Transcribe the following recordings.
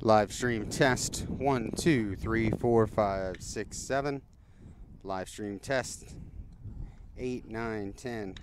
Live stream test 1, 2, 3, 4, 5, 6, 7. Live stream test 8, 9, 10.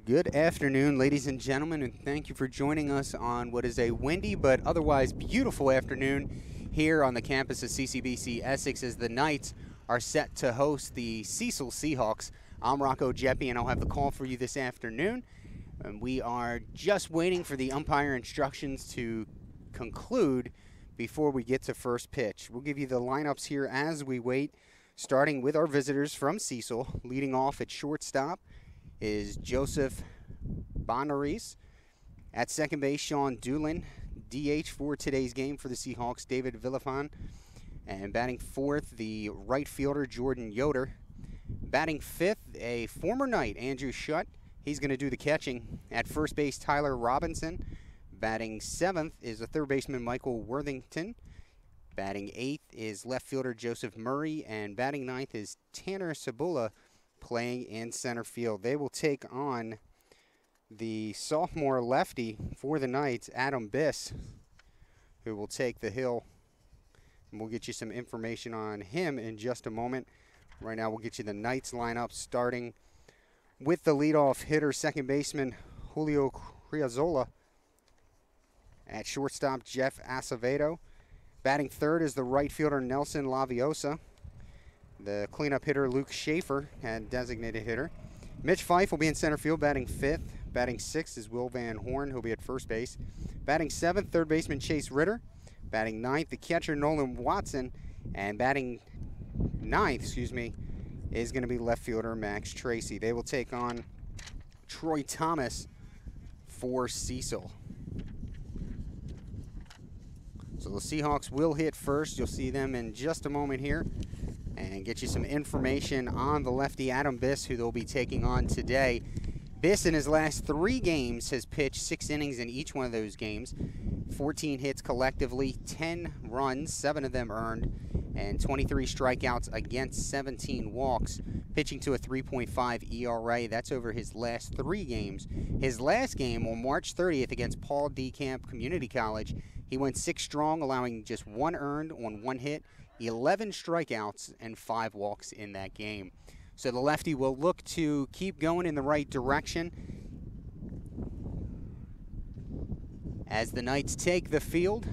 Good afternoon, ladies and gentlemen, and thank you for joining us on what is a windy but otherwise beautiful afternoon here on the campus of CCBC Essex as the Knights are set to host the Cecil Seahawks. I'm Rocco Jeppy, and I'll have the call for you this afternoon. And we are just waiting for the umpire instructions to conclude before we get to first pitch. We'll give you the lineups here as we wait, starting with our visitors from Cecil. Leading off at shortstop is Joseph Bonaris. At second base, Sean Doolin. DH for today's game for the Seahawks, David Villafan. And batting fourth, the right fielder, Jordan Yoder. Batting fifth, a former Knight, Andrew Schutt. He's going to do the catching. At first base, Tyler Robinson. Batting seventh is the third baseman, Michael Worthington. Batting eighth is left fielder, Joseph Murray. And batting ninth is Tanner Sabula, playing in center field. They will take on the sophomore lefty for the Knights, Adam Biss, who will take the hill. And we'll get you some information on him in just a moment. Right now, we'll get you the Knights lineup, starting with the leadoff hitter, second baseman Julio Criazola. At shortstop, Jeff Acevedo. Batting third is the right fielder, Nelson Laviosa. The cleanup hitter, Luke Schaefer, and designated hitter. Mitch Fife will be in center field, batting fifth. Batting sixth is Will Van Horn, who'll be at first base. Batting seventh, third baseman Chase Ritter. Batting ninth, the catcher, Nolan Watson. And batting ninth, is going to be left fielder Max Tracy. They will take on Troy Thomas for Cecil. So the Seahawks will hit first. You'll see them in just a moment here and get you some information on the lefty Adam Biss, who they'll be taking on today. Biss in his last 3 games has pitched 6 innings in each one of those games. 14 hits collectively, 10 runs, 7 of them earned, and 23 strikeouts against 17 walks, pitching to a 3.5 ERA. That's over his last 3 games. His last game on March 30th against Paul D. Camp Community College, he went 6 strong, allowing just 1 earned on 1 hit, 11 strikeouts, and 5 walks in that game. So the lefty will look to keep going in the right direction as the Knights take the field.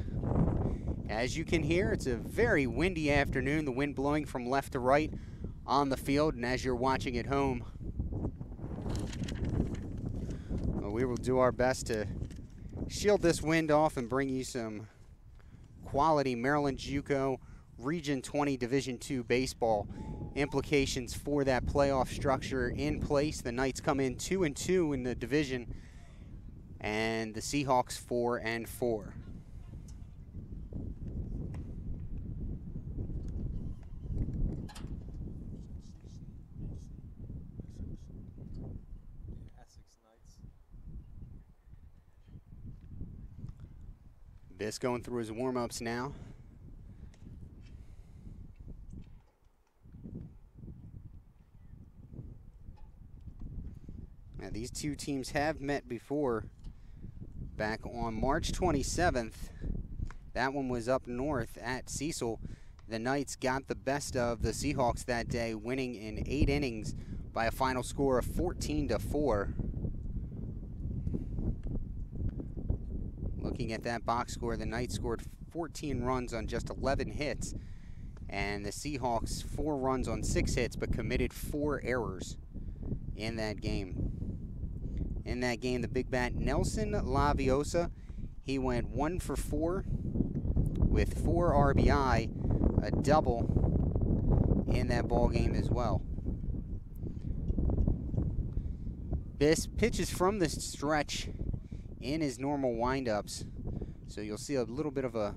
As you can hear, it's a very windy afternoon, the wind blowing from left to right on the field, and as you're watching at home, we will do our best to shield this wind off and bring you some quality Maryland JUCO Region 20 Division II baseball. Implications for that playoff structure in place. The Knights come in 2-2 in the division, and the Seahawks 4-4. Biss going through his warm-ups now. Now, these two teams have met before back on March 27th. That one was up north at Cecil. The Knights got the best of the Seahawks that day, winning in 8 innings by a final score of 14-4. Looking at that box score, the Knights scored 14 runs on just 11 hits, and the Seahawks 4 runs on 6 hits, but committed 4 errors in that game. In that game, the big bat Nelson Laviosa, he went 1 for 4 with 4 RBI, a double in that ball game as well. Biss pitches from the stretch in his normal windups, so you'll see a little bit of a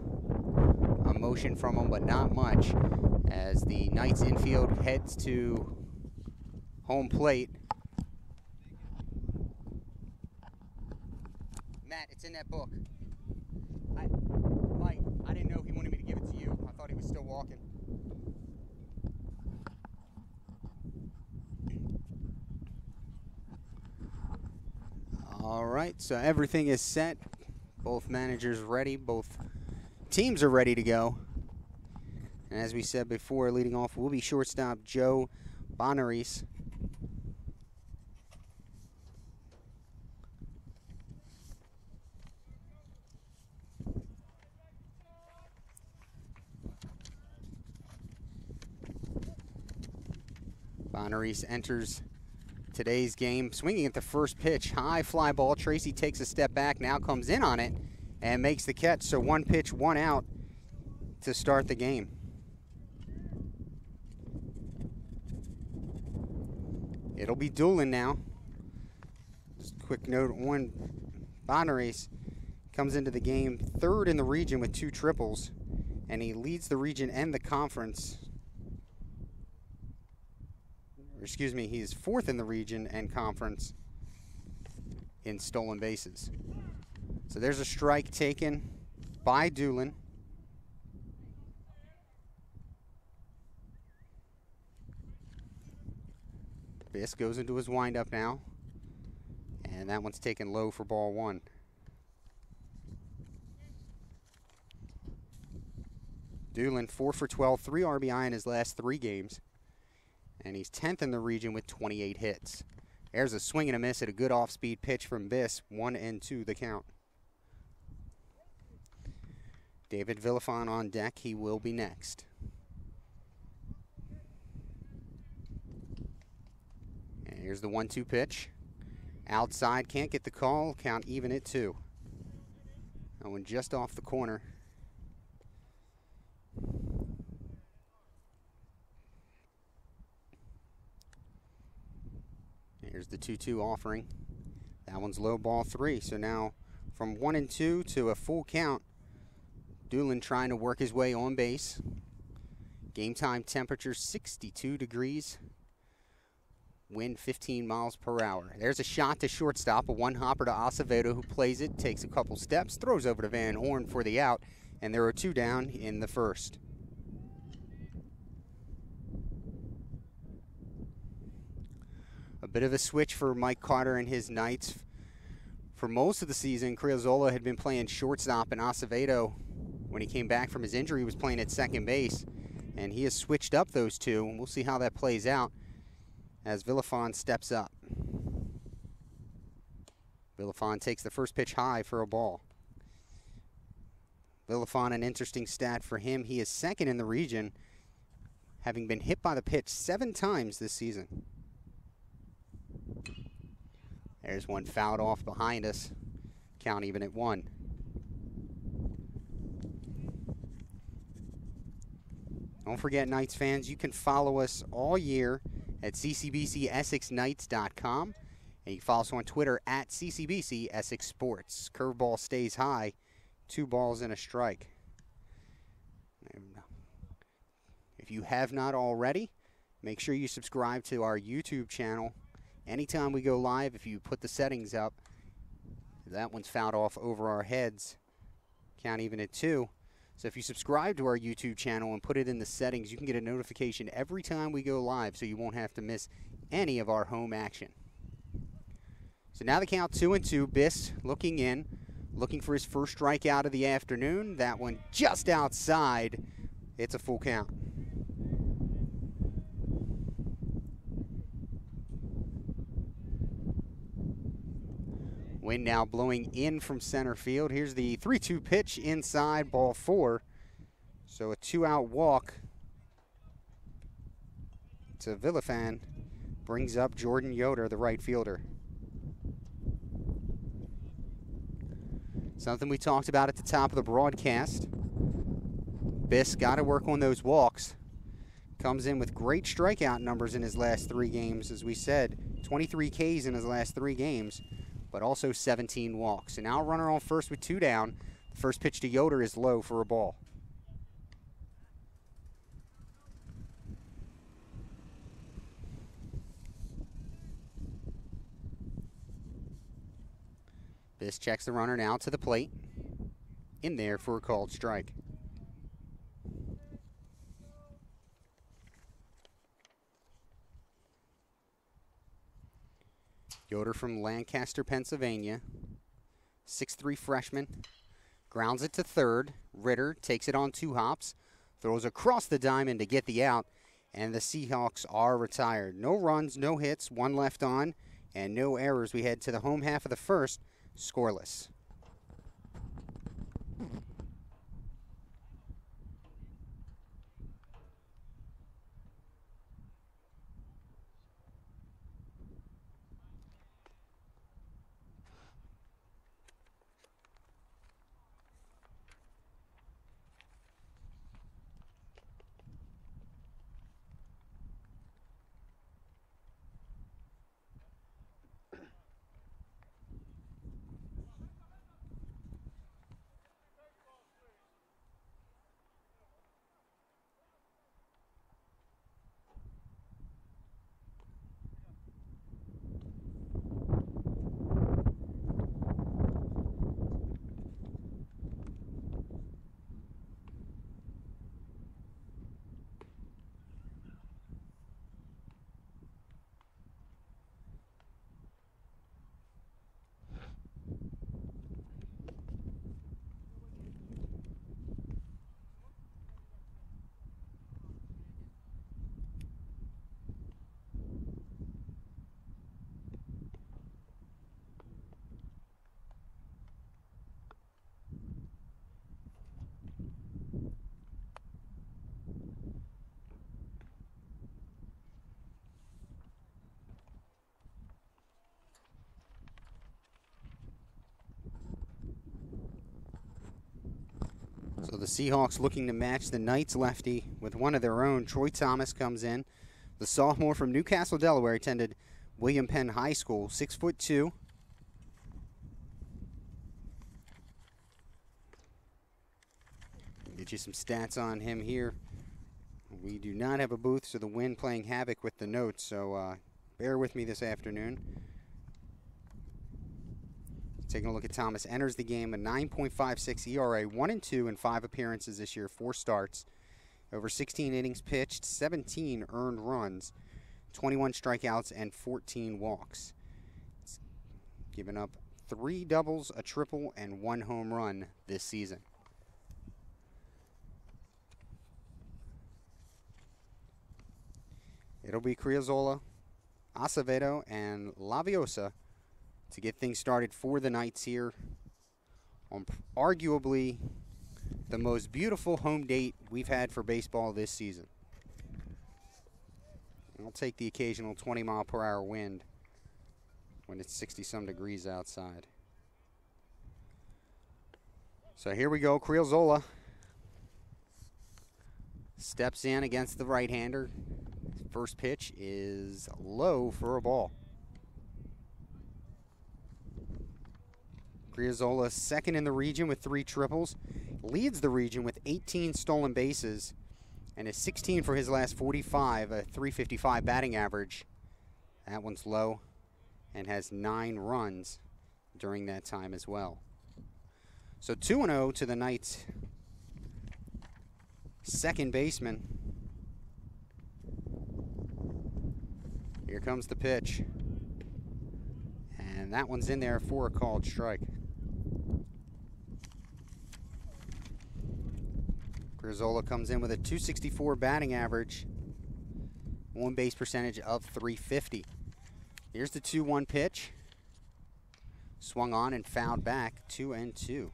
motion from him, but not much, as the Knights infield heads to home plate. Matt, it's in that book. Mike, I didn't know he wanted me to give it to you. I thought he was still walking. All right, so everything is set. Both managers ready. Both teams are ready to go. And as we said before, leading off will be shortstop Joe Bonaris. Bonneries enters today's game swinging at the first pitch. High fly ball. Tracy takes a step back, now comes in on it and makes the catch. So 1 pitch, 1 out to start the game. It'll be Doolin now. Just a quick note on Bonneries. Comes into the game third in the region with 2 triples, and he leads the region and the conference. Excuse me, he's 4th in the region and conference in stolen bases. So there's a strike taken by Doolin. Biss goes into his windup now, and that one's taken low for ball 1. Doolin 4 for 12, 3 RBI in his last 3 games, and he's 10th in the region with 28 hits. There's a swing and a miss at a good off-speed pitch from Biss, 1-2 the count. David Villafon on deck, he will be next. And here's the 1-2 pitch. Outside, can't get the call, count even at 2. That one just off the corner. Here's the 2-2 offering. That one's low, ball 3. So now from 1-2 to a full count. Doolin trying to work his way on base. Game time temperature 62 degrees. Wind 15 miles per hour. There's a shot to shortstop, a one-hopper to Acevedo, who plays it, takes a couple steps, throws over to Van Horn for the out, and there are 2 down in the first. A bit of a switch for Mike Carter and his Knights. For most of the season, Criozola had been playing shortstop, and Acevedo, when he came back from his injury, was playing at second base, and he has switched up those 2, and we'll see how that plays out as Villafon steps up. Villafon takes the first pitch high for a ball. Villafon, an interesting stat for him, he is 2nd in the region, having been hit by the pitch 7 times this season. There's one fouled off behind us. Count even at 1. Don't forget, Knights fans, you can follow us all year at ccbcsexknights.com, and you can follow us on Twitter at CCBC Essex Sports. Curveball stays high, 2 balls and a strike. If you have not already, make sure you subscribe to our YouTube channel. Anytime we go live, if you put the settings up, that one's fouled off over our heads. Count even at 2. So if you subscribe to our YouTube channel and put it in the settings, you can get a notification every time we go live, so you won't have to miss any of our home action. So now the count 2-2. Biss looking in, looking for his first strikeout of the afternoon. That one just outside. It's a full count. Wind now blowing in from center field. Here's the 3-2 pitch inside, ball 4. So a 2-out walk to Villafon brings up Jordan Yoder, the right fielder. Something we talked about at the top of the broadcast. Biss got to work on those walks. Comes in with great strikeout numbers in his last 3 games, as we said. 23 Ks in his last 3 games. But also 17 walks. And now runner on first with 2 down. The first pitch to Yoder is low for a ball. Biss checks the runner now to the plate. In there for a called strike. Yoder from Lancaster, Pennsylvania. 6'3" freshman. Grounds it to third. Ritter takes it on 2 hops. Throws across the diamond to get the out. And the Seahawks are retired. No runs, no hits, 1 left on, and no errors. We head to the home half of the first, scoreless. the Seahawks looking to match the Knights lefty with one of their own. Troy Thomas comes in. The sophomore from Newcastle, Delaware, attended William Penn High School, 6'2". Get you some stats on him here. We do not have a booth, so the wind playing havoc with the notes, so bear with me this afternoon. Taking a look at Thomas, enters the game a 9.56 ERA, 1-2 in 5 appearances this year, 4 starts. Over 16 innings pitched, 17 earned runs, 21 strikeouts, and 14 walks. It's given up 3 doubles, a triple, and 1 home run this season. It'll be Criazola, Acevedo, and Laviosa to get things started for the Knights here on arguably the most beautiful home date we've had for baseball this season. I'll take the occasional 20-mile-per-hour wind when it's 60-some degrees outside. So here we go. Criazola steps in against the right-hander. First pitch is low for a ball. Criazola second in the region with 3 triples, leads the region with 18 stolen bases, and is 16 for his last 45, a .355 batting average. That one's low, and has 9 runs during that time as well. So 2-0 to the Knights' second baseman. Here comes the pitch. And that one's in there for a called strike. Criazola comes in with a .264 batting average, on base percentage of .350. Here's the 2-1 pitch. Swung on and fouled back, 2-2.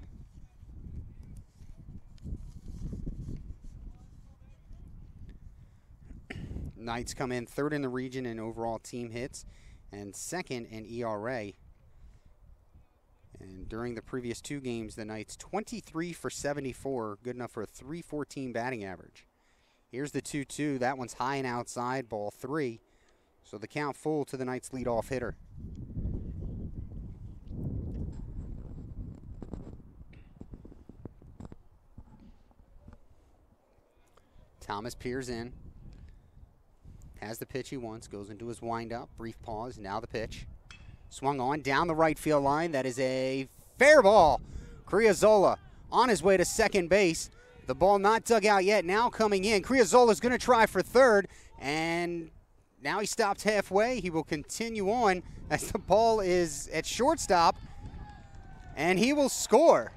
Knights come in third in the region in overall team hits and second in ERA. And during the previous 2 games, the Knights 23 for 74, good enough for a .314 batting average. Here's the 2-2. That one's high and outside, ball 3. So the count full to the Knights' leadoff hitter. Thomas peers in. Has the pitch he wants, goes into his windup, brief pause, now the pitch. Swung on, down the right field line, that is a fair ball. Criazola on his way to second base. The ball not dug out yet, now coming in. Criazola's gonna try for third, and now he stopped halfway. He will continue on as the ball is at shortstop, and he will score.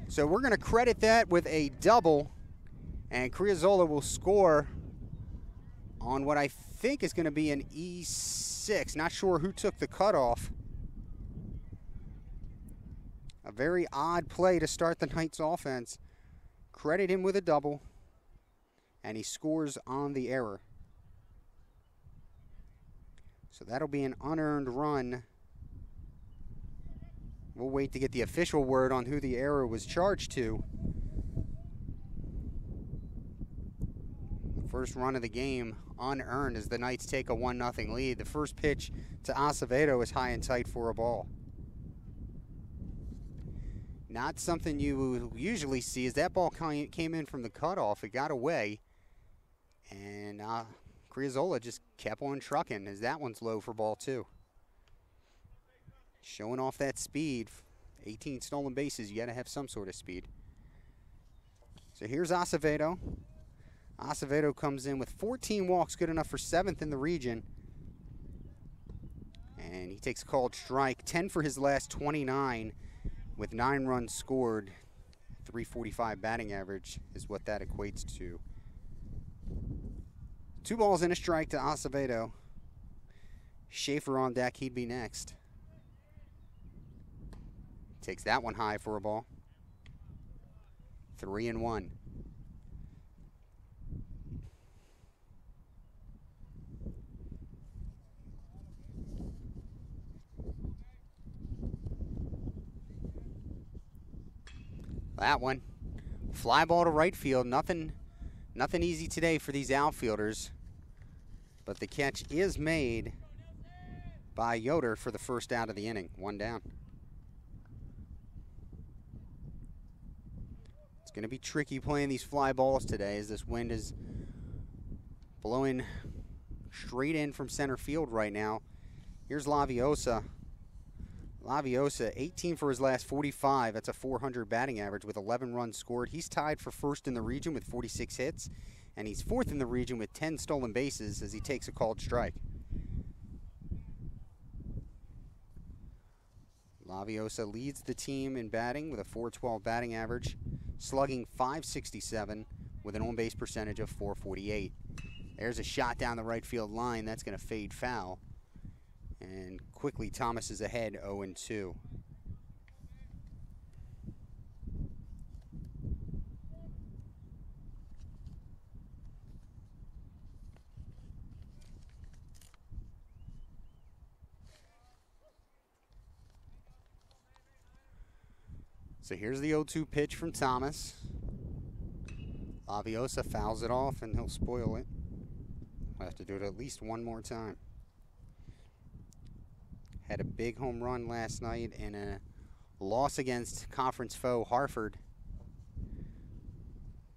So we're gonna credit that with a double. And Criazola will score on what I think is going to be an E6. Not sure who took the cutoff. A very odd play to start the Knights offense. Credit him with a double. And he scores on the error. So that'll be an unearned run. We'll wait to get the official word on who the error was charged to. First run of the game unearned as the Knights take a 1-0 lead. The first pitch to Acevedo is high and tight for a ball. Not something you usually see, as that ball came in from the cutoff. It got away, and Criazola just kept on trucking as that one's low for ball 2. Showing off that speed. 18 stolen bases, you got to have some sort of speed. So here's Acevedo. Acevedo comes in with 14 walks, good enough for 7th in the region. And he takes a called strike, 10 for his last 29 with 9 runs scored. .345 batting average is what that equates to. 2 balls and a strike to Acevedo. Schaefer on deck, he'd be next. Takes that one high for a ball. 3-1. That one. Fly ball to right field. Nothing easy today for these outfielders. But the catch is made by Yoder for the first out of the inning. One down. It's going to be tricky playing these fly balls today as this wind is blowing straight in from center field right now. Here's Laviosa. Laviosa, 18 for his last 45. That's a 400 batting average with 11 runs scored. He's tied for first in the region with 46 hits, and he's fourth in the region with 10 stolen bases as he takes a called strike. Laviosa leads the team in batting with a .412 batting average, slugging .567 with an on-base percentage of .448. There's a shot down the right field line. That's going to fade foul. And quickly, Thomas is ahead 0-2. So here's the 0-2 pitch from Thomas. Laviosa fouls it off, and he'll spoil it. We'll have to do it at least one more time. Had a big home run last night in a loss against conference foe Hartford.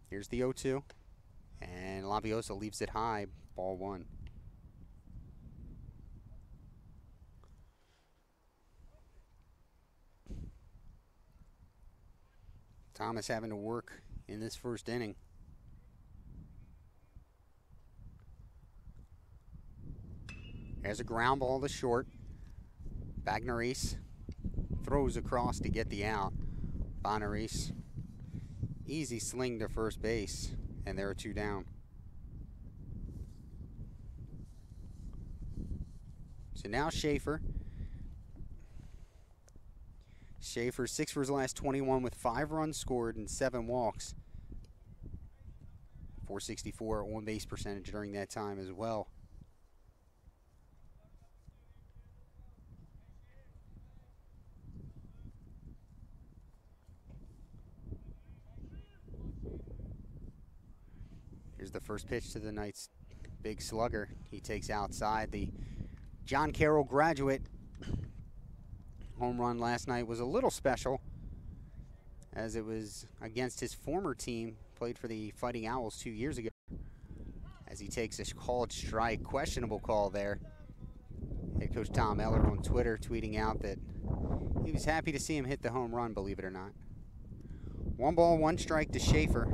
Here's the 0-2. And Laviosa leaves it high, ball one. Thomas having to work in this first inning. There's a ground ball to short. Bagnaris throws across to get the out. Bagnaris, easy sling to first base, and there are two down. So now Schaefer. Schaefer 6 for his last 21 with 5 runs scored and 7 walks. .464 on-base percentage during that time as well. Here's the first pitch to the night's big slugger. He takes outside. The John Carroll graduate home run last night was a little special as it was against his former team, played for the Fighting Owls 2 years ago, as he takes a called strike. Questionable call there. Head coach Tom Eller on Twitter tweeting out that he was happy to see him hit the home run, believe it or not. 1 ball, 1 strike to Schaefer.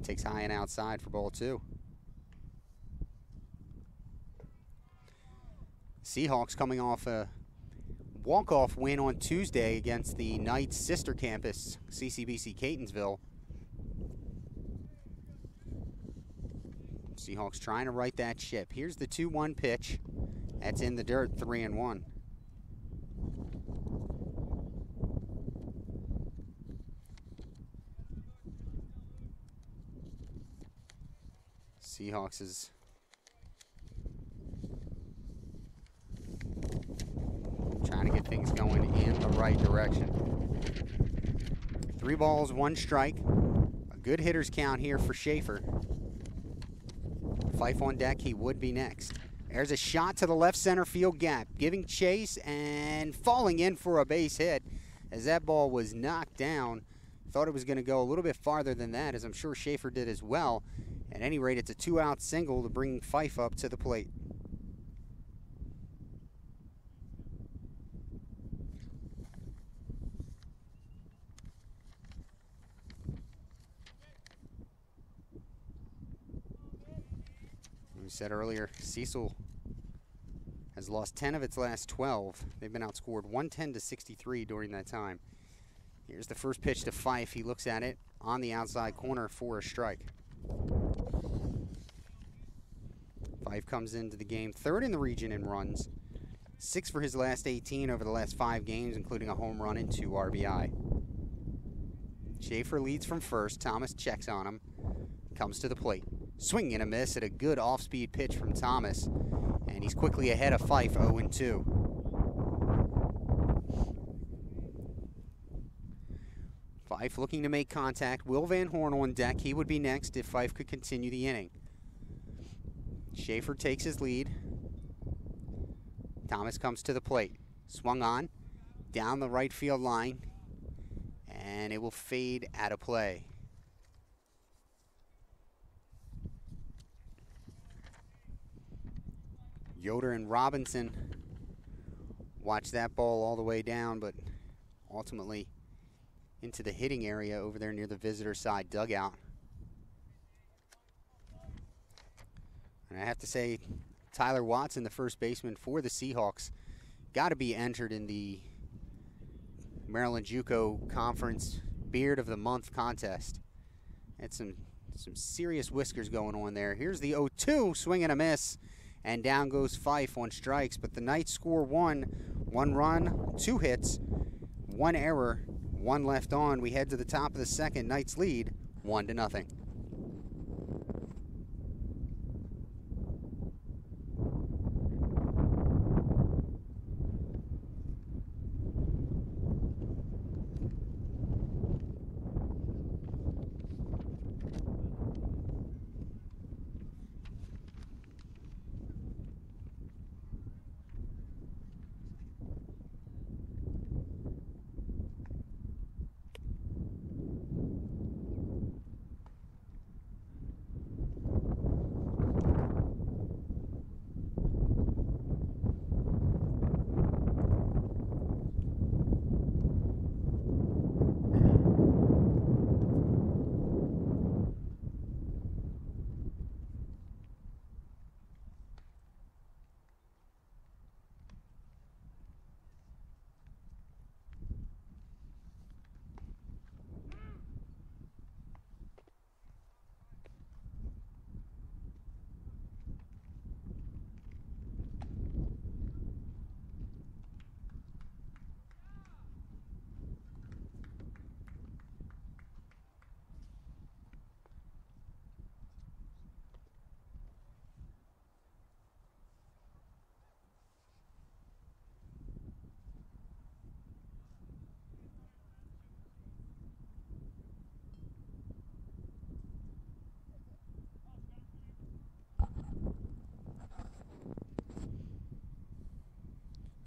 Takes high and outside for ball 2. Seahawks coming off a walk-off win on Tuesday against the Knights' sister campus, CCBC Catonsville. Seahawks trying to right that ship. Here's the 2-1 pitch. That's in the dirt, 3-1. Seahawks is trying to get things going in the right direction. 3 balls, 1 strike. A good hitter's count here for Schaefer. Fife on deck, he would be next. There's a shot to the left center field gap, giving chase and falling in for a base hit as that ball was knocked down. Thought it was going to go a little bit farther than that, as I'm sure Schaefer did as well. At any rate, it's a 2-out single to bring Fife up to the plate. We said earlier, Cecil has lost 10 of its last 12. They've been outscored 110-63 during that time. Here's the first pitch to Fife. He looks at it on the outside corner for a strike. Fife comes into the game 3rd in the region in runs. 6 for his last 18 over the last 5 games, including a home run and 2 RBI. Schaefer leads from first. Thomas checks on him. Comes to the plate. Swing and a miss at a good off-speed pitch from Thomas. And he's quickly ahead of Fife, 0-2. Fife looking to make contact. Will Van Horn on deck. He would be next if Fife could continue the inning. Schaefer takes his lead. Thomas comes to the plate. Swung on, down the right field line, and it will fade out of play. Yoder and Robinson watch that ball all the way down, but ultimately into the hitting area over there near the visitor side dugout. And I have to say, Tyler Watson, the first baseman for the Seahawks, got to be entered in the Maryland JUCO Conference Beard of the Month contest. Had some serious whiskers going on there. Here's the 0-2, swing and a miss, and down goes Fife on strikes. But the Knights score one run, 2 hits, 1 error, 1 left on. We head to the top of the second. Knights lead 1-0.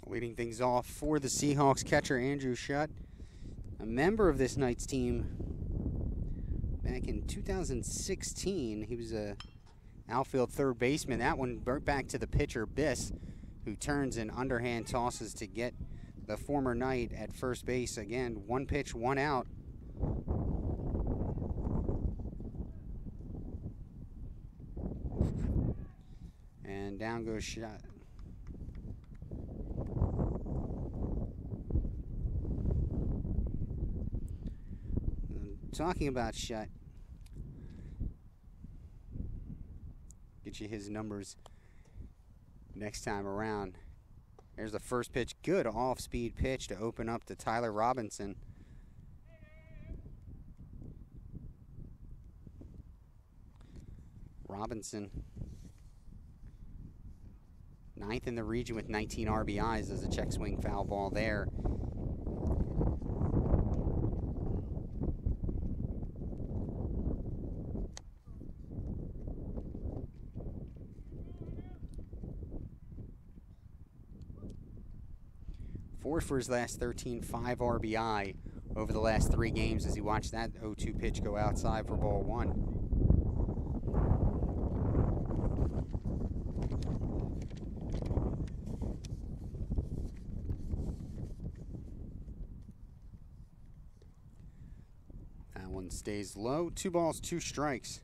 Leading things off for the Seahawks catcher, Andrew Schutt, a member of this Knights team back in 2016. He was a outfield third baseman. That one burnt back to the pitcher, Biss, who turns and underhand tosses to get the former Knight at first base. Again, 1 pitch, 1 out. And down goes Schutt. Talking about Schutt, get you his numbers next time around. There's the first pitch, good off-speed pitch to open up to Tyler Robinson. Robinson, 9th in the region with 19 RBIs as a check swing foul ball there. For his last 13, 5 RBI over the last 3 games as he watched that 0-2 pitch go outside for ball 1. That one stays low. 2 balls, 2 strikes.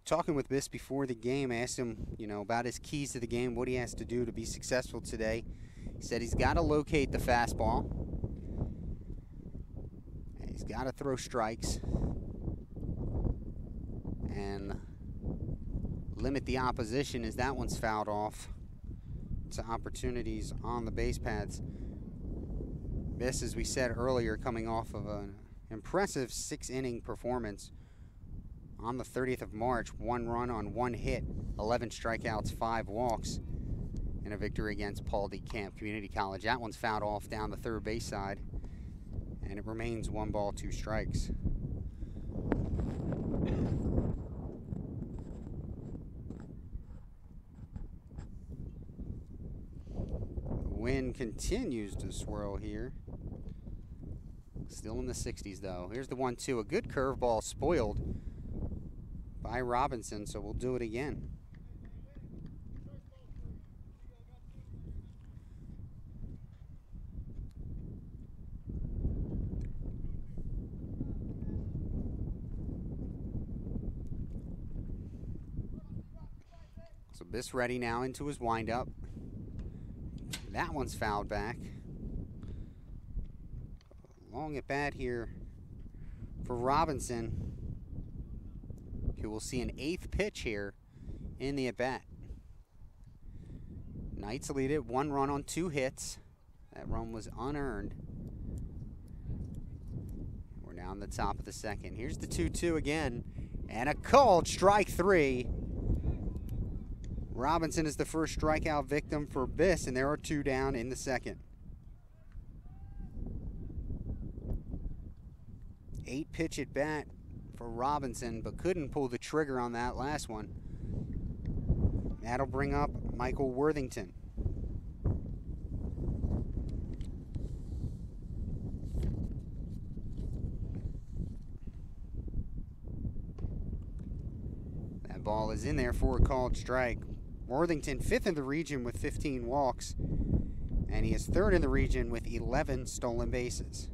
Talking with Biss before the game, I asked him, about his keys to the game, what he has to do to be successful today. He said he's got to locate the fastball. He's got to throw strikes and limit the opposition as that one's fouled off to opportunities on the base paths. This, as we said earlier, coming off of an impressive 6-inning performance on the 30th of March. 1 run on 1 hit, 11 strikeouts, 5 walks. In a victory against Paul D. Camp Community College. That one's fouled off down the third base side. And it remains 1 ball, 2 strikes. The wind continues to swirl here. Still in the 60s though. Here's the 1-2. A good curveball spoiled by Robinson, so we'll do it again. So Biss ready now into his windup. That one's fouled back. Long at bat here for Robinson, who will see an 8th pitch here in the at bat. Knights lead it 1 run on 2 hits. That run was unearned. We're now in the top of the 2nd. Here's the 2-2 again, and a called strike 3. Robinson is the first strikeout victim for Biss, and there are 2 down in the 2nd. 8 pitch at bat for Robinson, but couldn't pull the trigger on that last one. That'll bring up Michael Worthington. That ball is in there for a called strike. Worthington 5th in the region with 15 walks, and he is 3rd in the region with 11 stolen bases.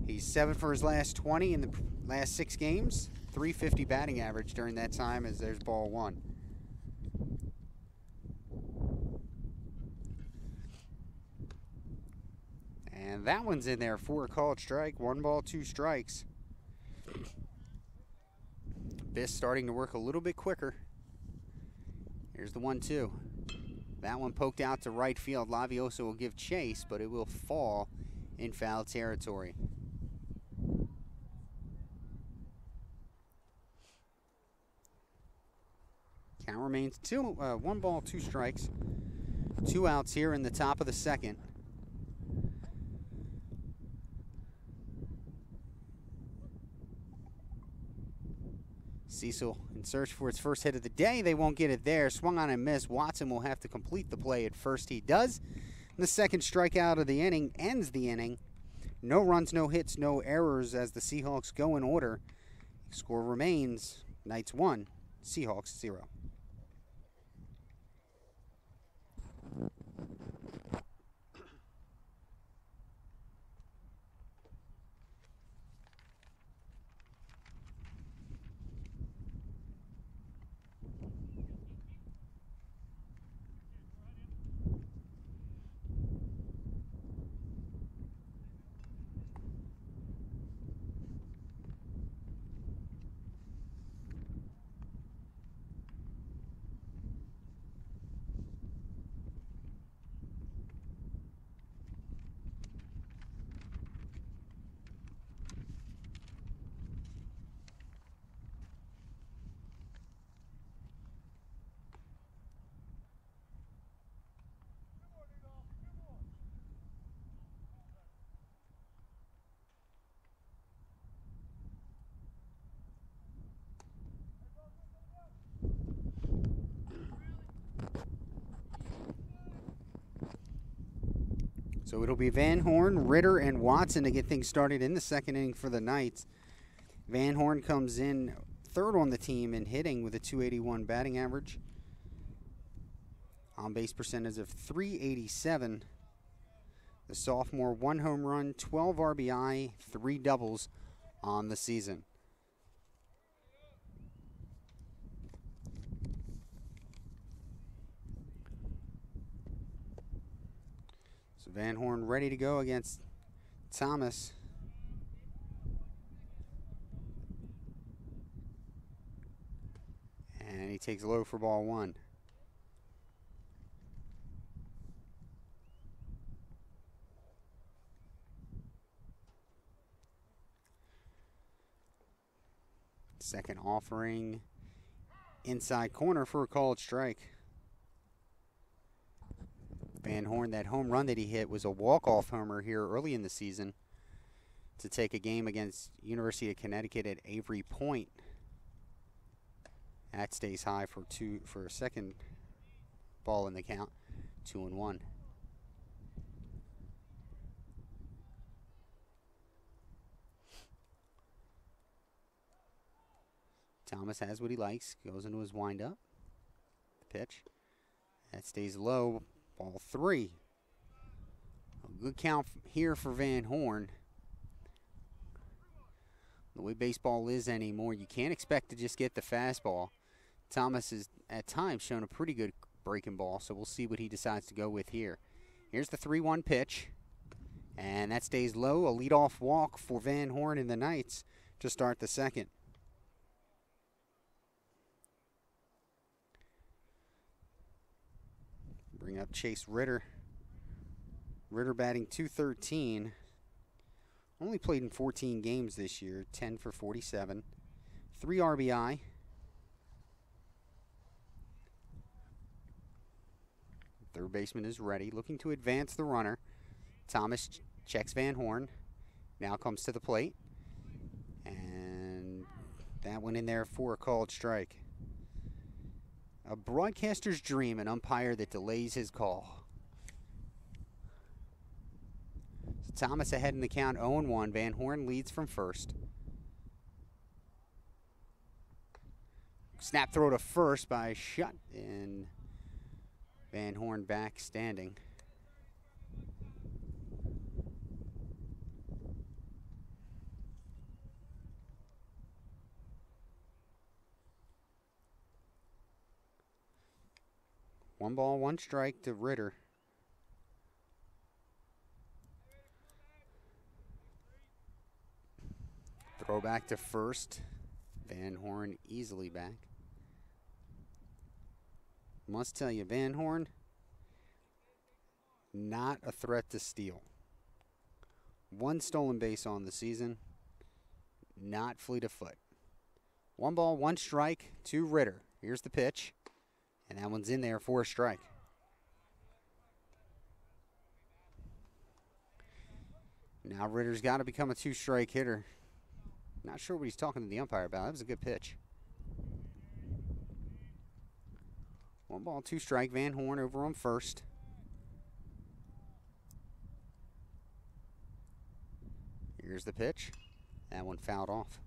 He's 7 for his last 20 in the last 6 games, .350 batting average during that time, as there's ball 1. And that one's in there for a called strike. 1 ball, 2 strikes. Biss starting to work a little bit quicker. Here's the 1-2. That one poked out to right field. Laviosa will give chase, but it will fall in foul territory. Count remains 1 ball, 2 strikes. 2 outs here in the top of the 2nd. Cecil in search for its first hit of the day. They won't get it there. Swung on and missed. Watson will have to complete the play at first. He does. The 2nd strikeout of the inning ends the inning. No runs, no hits, no errors as the Seahawks go in order. Score remains Knights 1, Seahawks 0. So it'll be Van Horn, Ritter, and Watson to get things started in the 2nd inning for the Knights. Van Horn comes in 3rd on the team in hitting with a .281 batting average. On-base percentage of .387. The sophomore, 1 home run, 12 RBI, 3 doubles on the season. So Van Horn ready to go against Thomas. And he takes low for ball 1. Second offering inside corner for a called strike. Van Horn, that home run that he hit was a walk-off homer here early in the season to take a game against University of Connecticut at Avery Point. That stays high for a second ball in the count. 2-1. Thomas has what he likes. Goes into his windup. The pitch. That stays low. Ball 3. A good count here for Van Horn. The way baseball is anymore, you can't expect to just get the fastball. Thomas has at times shown a pretty good breaking ball, so we'll see what he decides to go with here. Here's the 3-1 pitch, and that stays low. A leadoff walk for Van Horn and the Knights to start the second. Bring up Chase Ritter. Ritter batting .213. Only played in 14 games this year, 10 for 47. 3 RBI. Third baseman is ready, looking to advance the runner. Thomas checks Van Horn. Now comes to the plate. And that went in there for a called strike. A broadcaster's dream, an umpire that delays his call. So Thomas ahead in the count, 0-1. Van Horn leads from first. Snap throw to first by Shutt, and Van Horn back standing. One ball, one strike to Ritter. Throw back to first. Van Horn easily back. Must tell you, Van Horn, not a threat to steal. 1 stolen base on the season. Not fleet of foot. 1 ball, 1 strike to Ritter. Here's the pitch. And that one's in there for a strike. Now Ritter's got to become a 2-strike hitter. Not sure what he's talking to the umpire about. That was a good pitch. 1 ball, 2 strike. Van Horn over on first. Here's the pitch. That one fouled off.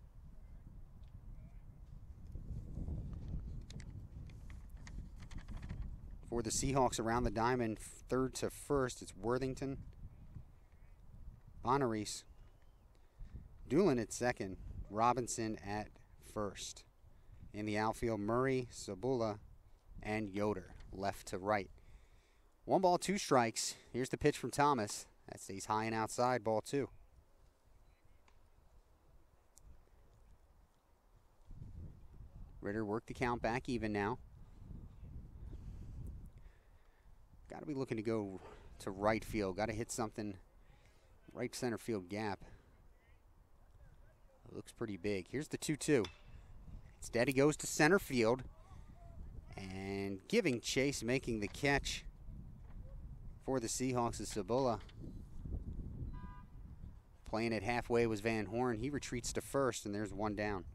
For the Seahawks around the diamond, third to first, it's Worthington, Bonaris, Doolin at second, Robinson at first. In the outfield, Murray, Sabula, and Yoder, left to right. 1 ball, 2 strikes. Here's the pitch from Thomas. That stays high and outside, ball 2. Ritter worked the count back even now. Got to be looking to go to right field. Got to hit something right center field gap. It looks pretty big. Here's the 2-2. Instead, he goes to center field. And giving chase, making the catch for the Seahawks is Sabula. Playing it halfway was Van Horn. He retreats to first, and there's 1 down.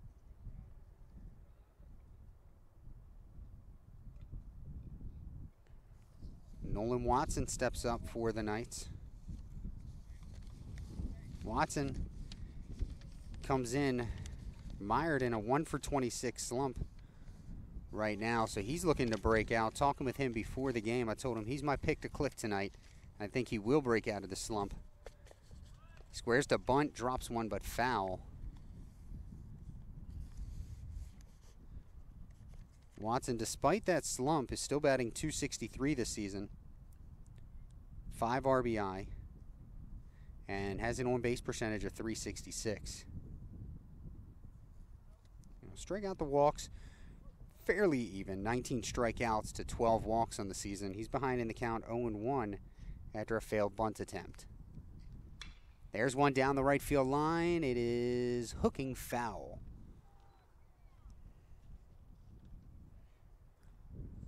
Nolan Watson steps up for the Knights. Watson comes in mired in a 1 for 26 slump right now, so he's looking to break out. Talking with him before the game, I told him he's my pick to click tonight. I think he will break out of the slump. Squares to bunt, drops one but foul. Watson, despite that slump, is still batting .263 this season. 5 RBI. And has an on-base percentage of .366. Strike out the walks. Fairly even. 19 strikeouts to 12 walks on the season. He's behind in the count 0-1 after a failed bunt attempt. There's one down the right field line. It is hooking foul.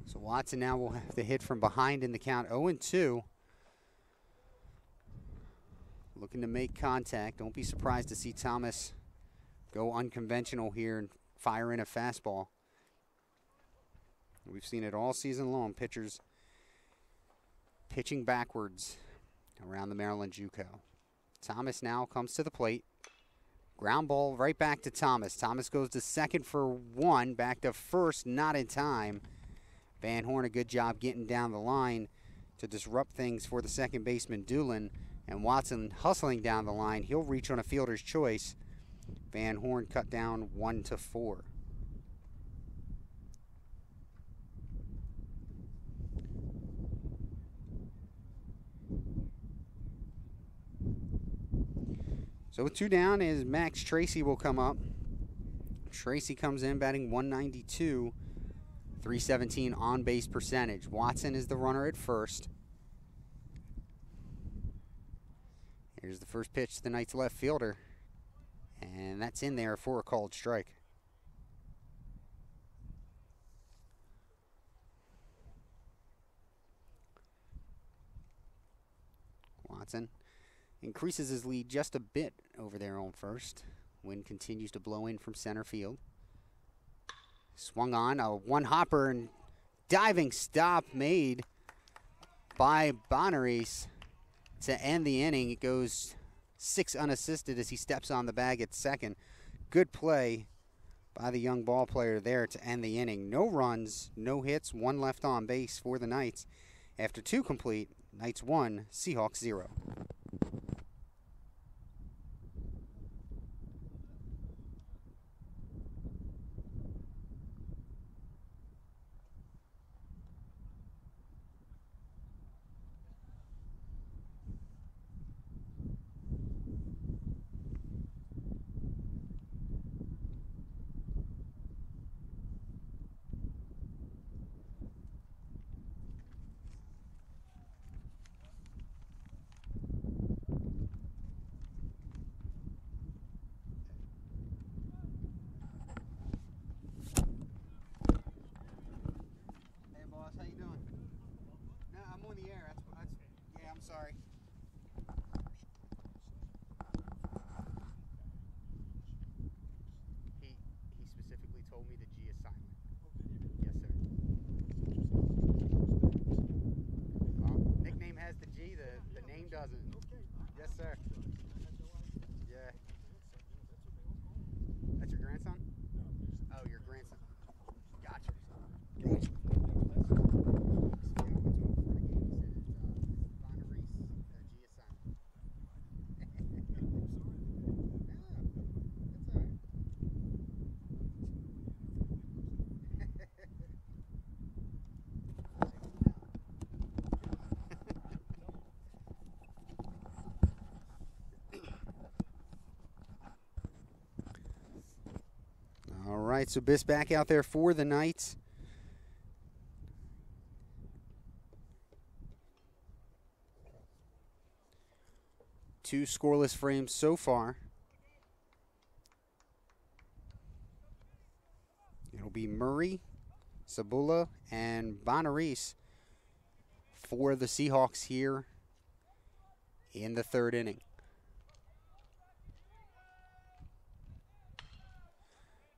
So Watson now will have to hit from behind in the count 0-2. looking to make contact. Don't be surprised to see Thomas go unconventional here and fire in a fastball. We've seen it all season long, pitchers pitching backwards around the Maryland JUCO. Thomas now comes to the plate. Ground ball right back to Thomas. Thomas goes to second for one, back to first, not in time. Van Horn, a good job getting down the line to disrupt things for the second baseman, Doolin. And Watson hustling down the line. He'll reach on a fielder's choice. Van Horn cut down 1-4. So with 2 down is Max Tracy will come up. Tracy comes in batting 192, 317 on base percentage. Watson is the runner at first. Here's the first pitch to the Knights left fielder. And that's in there for a called strike. Watson increases his lead just a bit over there on first. Wind continues to blow in from center field. Swung on, a one-hopper and diving stop made by Bonaris to end the inning. It goes 6 unassisted as he steps on the bag at second. Good play by the young ball player there to end the inning. No runs, no hits, 1 left on base for the Knights. After 2 complete, Knights 1, Seahawks 0. Sorry. He specifically told me the G is silent. Yes, sir. Well, nickname has the G, the name doesn't. Yes, sir. Yeah. That's your grandson? Oh, your grandson. Gotcha. Gotcha. All right, so Biss back out there for the Knights. Two scoreless frames so far. It'll be Murray, Sabula, and Bonaris for the Seahawks here in the 3rd inning.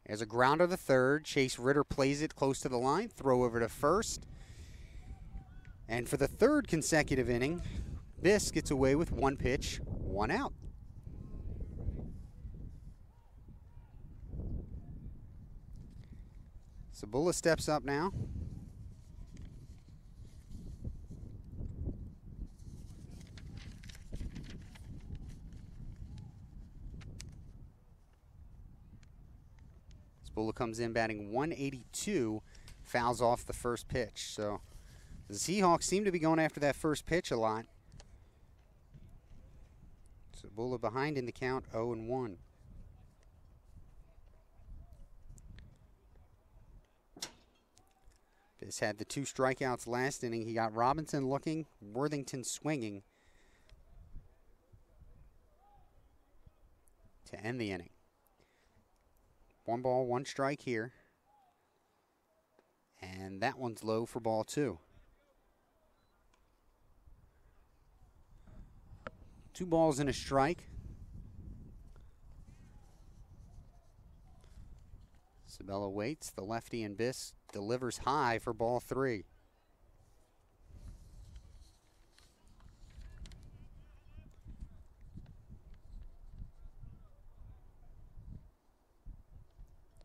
There's a grounder to third. Chase Ritter plays it close to the line. Throw over to first. And for the 3rd consecutive inning, Biss gets away with 1 pitch, 1 out. Sabula steps up now. Sabula comes in batting 182, fouls off the first pitch. So the Seahawks seem to be going after that first pitch a lot. Sabula behind in the count, 0-1. Biss had the 2 strikeouts last inning. He got Robinson looking, Worthington swinging to end the inning. 1 ball, 1 strike here. And that one's low for ball 2. 2 balls and a strike. Sabella waits. The lefty and Biss delivers high for ball 3.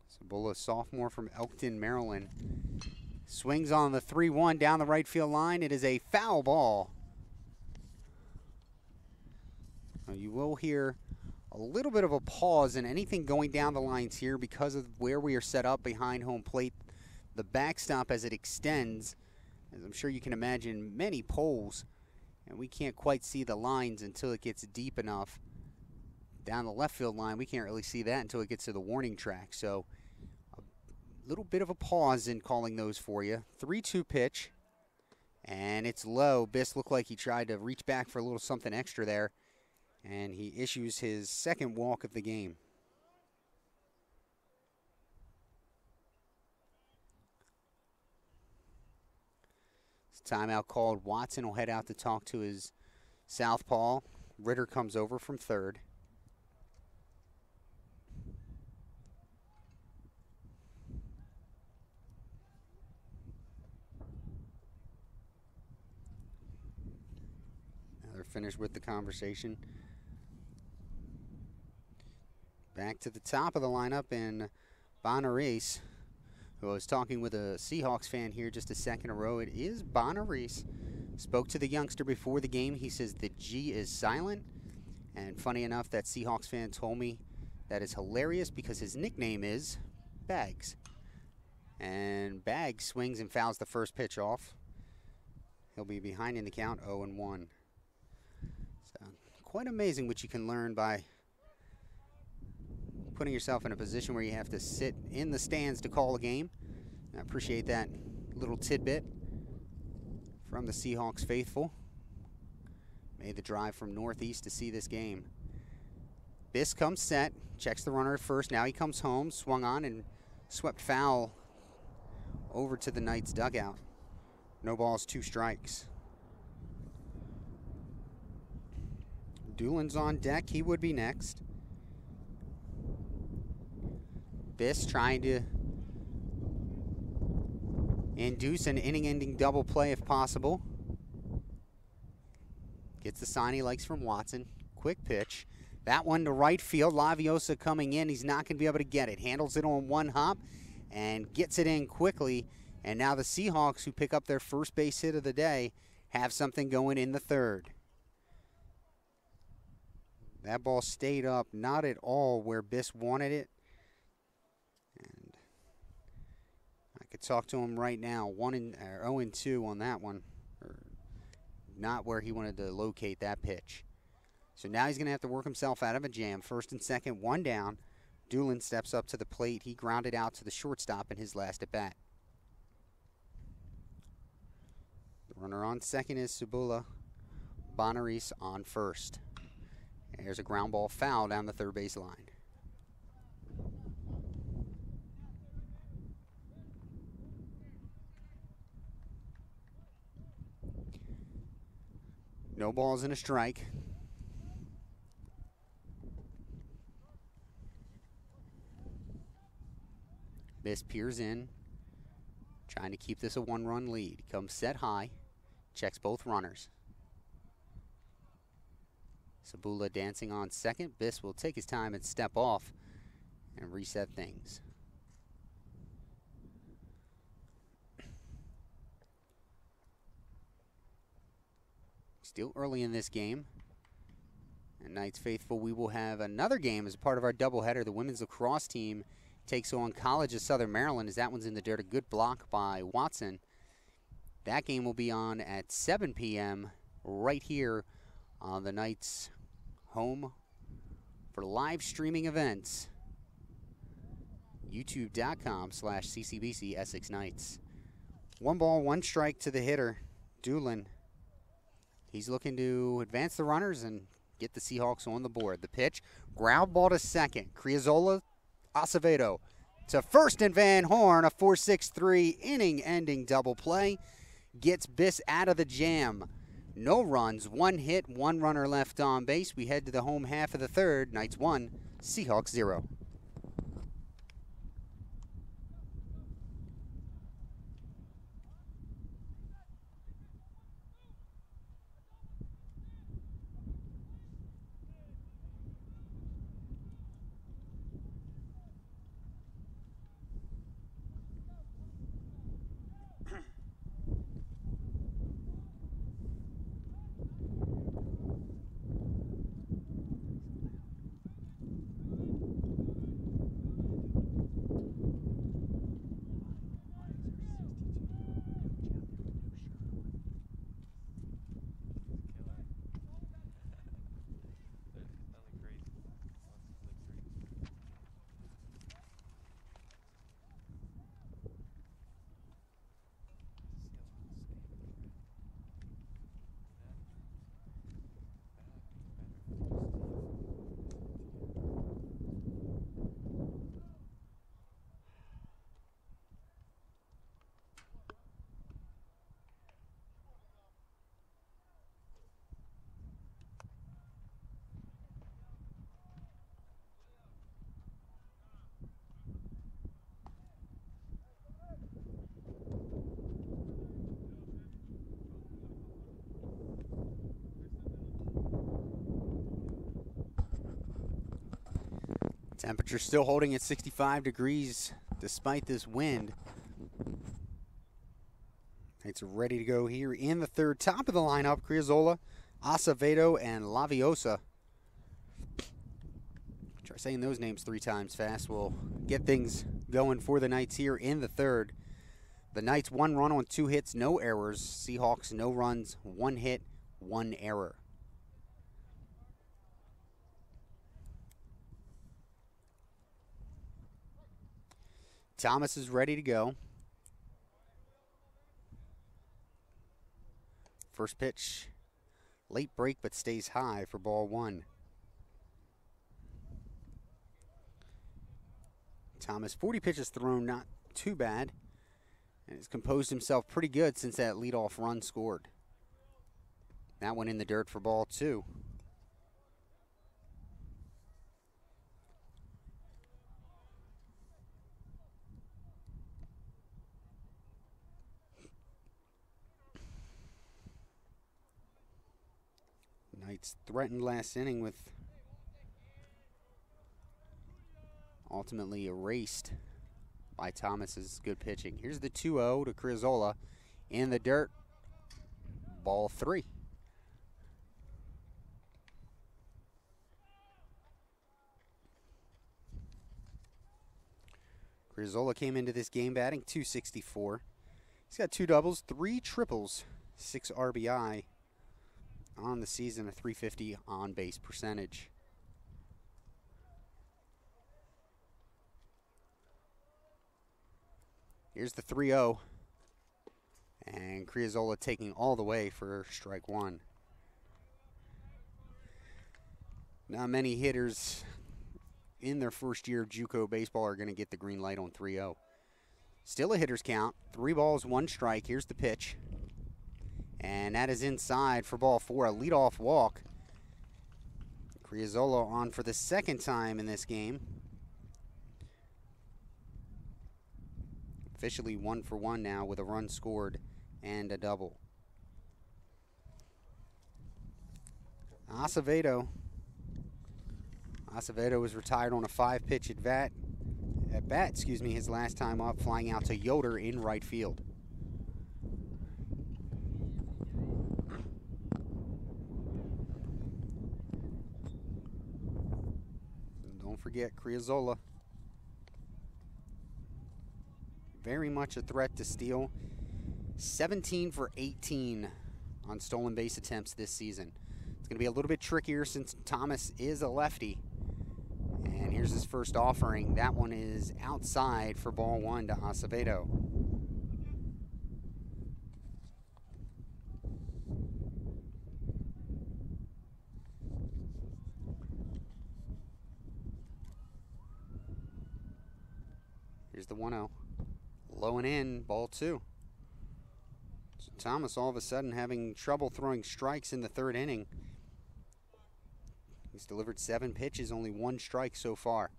Sabella, sophomore from Elkton, Maryland. Swings on the 3-1 down the right field line. It is a foul ball. Now you will hear a little bit of a pause in anything going down the lines here because of where we are set up behind home plate. The backstop as it extends, as I'm sure you can imagine, many poles, and we can't quite see the lines until it gets deep enough. Down the left field line, we can't really see that until it gets to the warning track. So a little bit of a pause in calling those for you. 3-2 pitch, and it's low. Biss looked like he tried to reach back for a little something extra there, and he issues his second walk of the game. Timeout called. Watson will head out to talk to his southpaw. Ritter comes over from third. Now they're finished with the conversation. Back to the top of the lineup, and Bonaris, who I was talking with a Seahawks fan here just a second ago. It is Bonaris. Spoke to the youngster before the game. He says the G is silent. And funny enough, that Seahawks fan told me that is hilarious because his nickname is Bags. And Bags swings and fouls the first pitch off. He'll be behind in the count, 0-1. So quite amazing what you can learn by putting yourself in a position where you have to sit in the stands to call a game. I appreciate that little tidbit from the Seahawks faithful. Made the drive from Northeast to see this game. Biss comes set, checks the runner at first. Now he comes home, swung on and swept foul over to the Knights dugout. No balls, 2 strikes. Doolin's on deck. He would be next. Biss trying to induce an inning-ending double play if possible. Gets the sign he likes from Watson. Quick pitch. That one to right field. Laviosa coming in. He's not going to be able to get it. Handles it on one hop and gets it in quickly. And now the Seahawks, who pick up their first base hit of the day, have something going in the third. That ball stayed up, not at all where Biss wanted it. And I could talk to him right now. 0-2 on that one. Or not where he wanted to locate that pitch. So now he's going to have to work himself out of a jam. First and second, 1 down. Doolin steps up to the plate. He grounded out to the shortstop in his last at bat. The runner on second is Subula. Bonaris on first. There's a ground ball foul down the third base line. No balls and a strike. Biss peers in, trying to keep this a 1-run lead. Comes set high, checks both runners. Sabula dancing on second. Biss will take his time and step off and reset things. Still early in this game. And Knights faithful, we will have another game as part of our doubleheader. The women's lacrosse team takes on College of Southern Maryland as that one's in the dirt. A good block by Watson. That game will be on at 7 p.m. right here on the Knights' home for live streaming events. YouTube.com/CCBC Essex Knights. 1 ball, 1 strike to the hitter, Doolin. He's looking to advance the runners and get the Seahawks on the board. The pitch, ground ball to second. Criazola, Acevedo to first, and Van Horn, a 4-6-3 inning-ending double play, gets Biss out of the jam. no runs, 1 hit, 1 runner left on base. We head to the home half of the third. Knights 1, Seahawks 0. Temperature still holding at 65 degrees despite this wind. Knights are ready to go here in the third. Top of the lineup, Criazola, Acevedo, and Laviosa. Try saying those names 3 times fast. We'll get things going for the Knights here in the third. The Knights 1 run on 2 hits, no errors. Seahawks no runs, 1 hit, 1 error. Thomas is ready to go. First pitch, late break, but stays high for ball 1. Thomas, 40 pitches thrown, not too bad. And has composed himself pretty good since that leadoff run scored. That one in the dirt for ball 2. Knights threatened last inning with ultimately erased by Thomas's good pitching. Here's the 2-0 to Criazola in the dirt. Ball 3. Criazola came into this game batting .264. He's got 2 doubles, 3 triples, 6 RBI on the season, a .350 on-base percentage. Here's the 3-0. And Criazola taking all the way for strike 1. Not many hitters in their first year of JUCO baseball are going to get the green light on 3-0. Still a hitter's count. 3 balls, 1 strike. Here's the pitch. And that is inside for ball 4, a leadoff walk. Criazola on for the 2nd time in this game. Officially 1 for 1 now with a run scored and a double. Acevedo was retired on a 5-pitch at bat, his last time up, flying out to Yoder in right field. Don't forget Criazola. Very much a threat to steal. 17 for 18 on stolen base attempts this season. It's going to be a little bit trickier since Thomas is a lefty. And here's his first offering. That one is outside for ball 1 to Acevedo. Here's the 1-0. Low and in, ball 2. Thomas all of a sudden having trouble throwing strikes in the third inning. He's delivered 7 pitches, only 1 strike so far.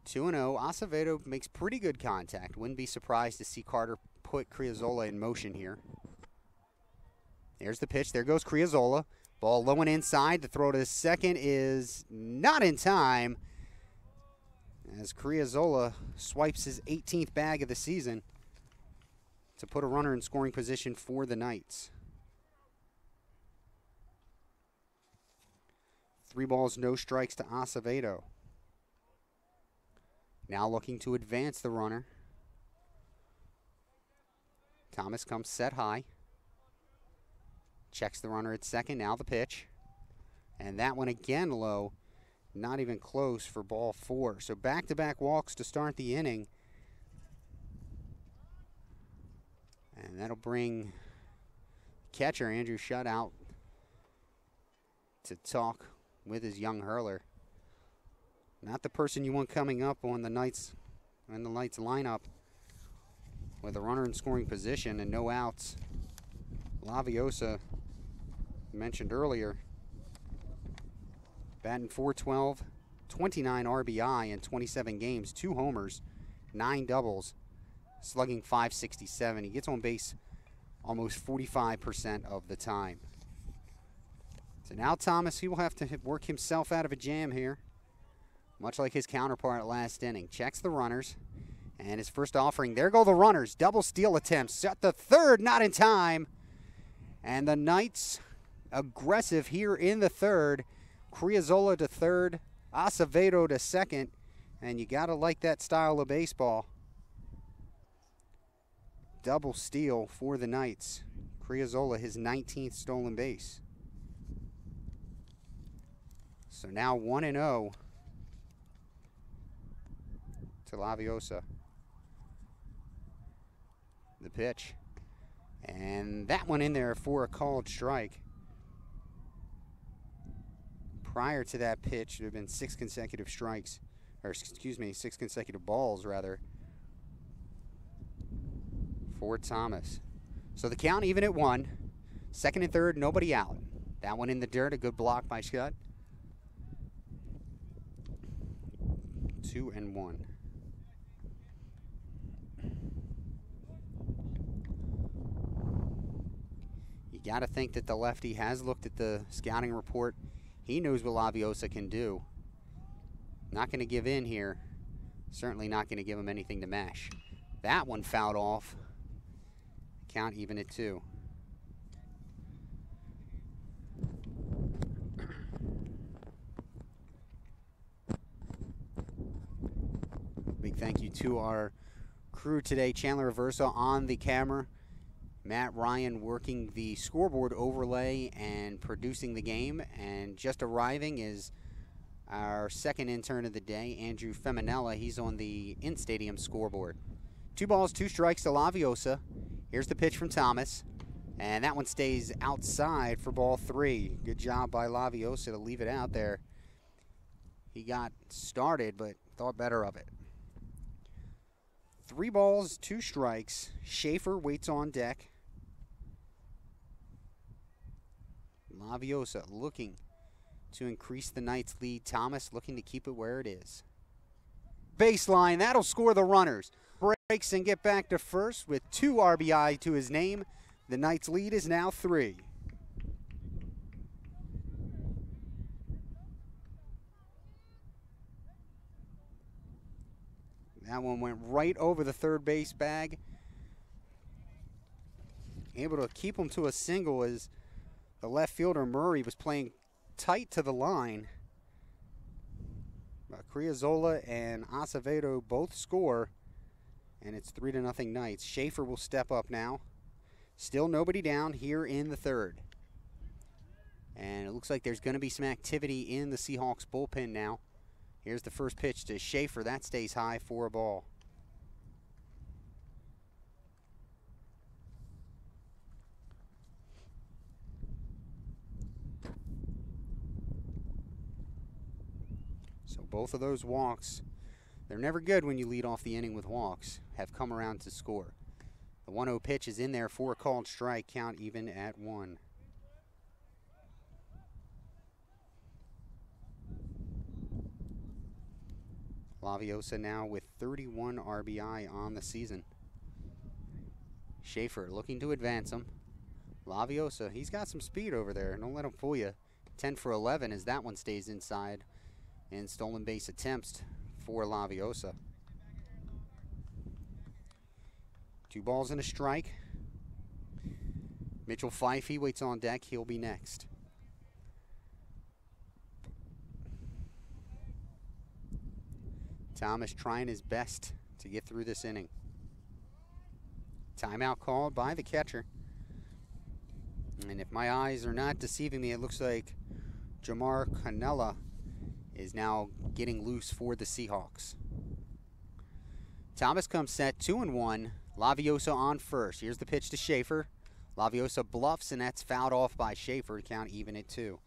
2-0. Acevedo makes pretty good contact. Wouldn't be surprised to see Carter put Criazola in motion here. There's the pitch. There goes Criazola. Ball low and inside. The throw to the second is not in time, as Criazola swipes his 18th bag of the season to put a runner in scoring position for the Knights. 3 balls, no strikes to Acevedo. Now looking to advance the runner. Thomas comes set high. Checks the runner at second. Now the pitch. And that one again low. Not even close for ball 4. So back-to-back walks to start the inning. And that'll bring catcher Andrew Shutt out to talk with his young hurler. Not the person you want coming up on the Knights lineup with a runner in scoring position and no outs. Laviosa, mentioned earlier, batting .412, 29 RBI in 27 games, 2 homers, 9 doubles, slugging .567. He gets on base almost 45% of the time. So now Thomas, he will have to work himself out of a jam here, much like his counterpart last inning. Checks the runners, and his first offering. There go the runners. Double steal attempts. Set the third, not in time. And the Knights aggressive here in the third. Criazola to third, Acevedo to second, and you got to like that style of baseball. Double steal for the Knights. Criazola, his 19th stolen base. So now 1-0 to Laviosa. The pitch. And that one in there for a called strike. Prior to that pitch, there have been 6 consecutive strikes, or excuse me, 6 consecutive balls, rather, for Thomas. So the count even at 1. Second and third, nobody out. That one in the dirt, a good block by Shutt. 2-1. You got to think that the lefty has looked at the scouting report. He knows what Laviosa can do. Not going to give in here. Certainly not going to give him anything to mash. That one fouled off. Count even at 2. Big thank you to our crew today. Chandler Aversa on the camera. Matt Ryan working the scoreboard overlay and producing the game. And just arriving is our second intern of the day, Andrew Feminella. He's on the in-stadium scoreboard. 2 balls, 2 strikes to Laviosa. Here's the pitch from Thomas. And that one stays outside for ball 3. Good job by Laviosa to leave it out there. He got started, but thought better of it. 3 balls, 2 strikes. Schaefer waits on deck. Laviosa looking to increase the Knights' lead. Thomas looking to keep it where it is. Baseline, that'll score the runners. Breaks and get back to first with 2 RBI to his name. The Knights' lead is now 3. That one went right over the third base bag. Able to keep him to a single as the left fielder Murray was playing tight to the line. Criazola and Acevedo both score, and it's 3-0 Knights. Schaefer will step up now. Still nobody down here in the third. And it looks like there's going to be some activity in the Seahawks bullpen now. Here's the first pitch to Schaefer. That stays high for a ball. So both of those walks, they're never good when you lead off the inning with walks, have come around to score. The 1-0 pitch is in there for a called strike. Count even at 1. Laviosa now with 31 RBI on the season. Schaefer looking to advance him. Laviosa, he's got some speed over there. Don't let him fool you. 10 for 11 as that one stays inside. And stolen base attempts for Laviosa. 2 balls and a strike. Mitchell Fife, he waits on deck. He'll be next. Thomas trying his best to get through this inning. Timeout called by the catcher. And if my eyes are not deceiving me, it looks like Jamar Canella is now getting loose for the Seahawks. Thomas comes set, 2-1. Laviosa on first. Here's the pitch to Schaefer. Laviosa bluffs, and that's fouled off by Schaefer to count even at 2.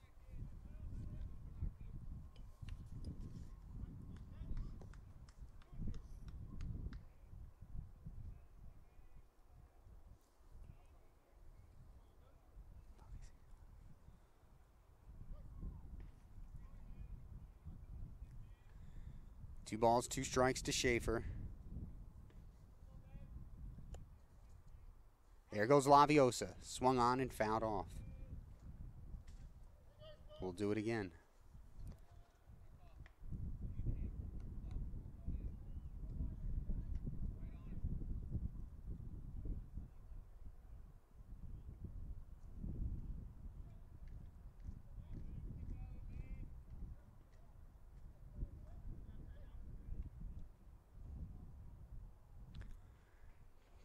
Two balls, 2 strikes to Schaefer. There goes Laviosa. Swung on and fouled off. We'll do it again.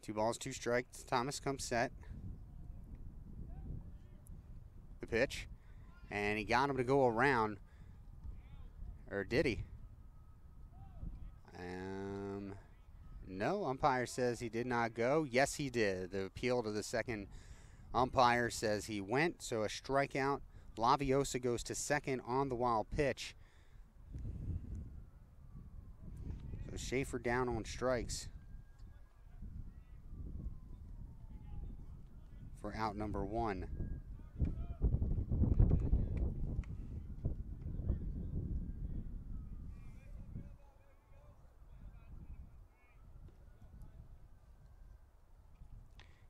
Two balls, 2 strikes. Thomas comes set. The pitch. And he got him to go around. Or did he? No, umpire says he did not go. Yes, he did. The appeal to the second umpire says he went. So a strikeout. Laviosa goes to second on the wild pitch. So Schaefer down on strikes for out number 1.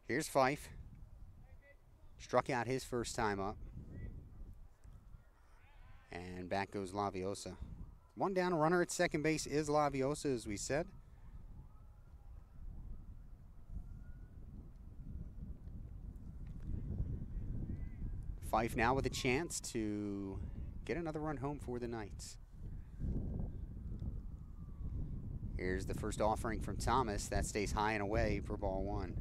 Here's Fife. Struck out his first time up. And back goes Laviosa. 1 down, a runner at second base is Laviosa, as we said. Fife now with a chance to get another run home for the Knights. Here's the first offering from Thomas. That stays high and away for ball 1.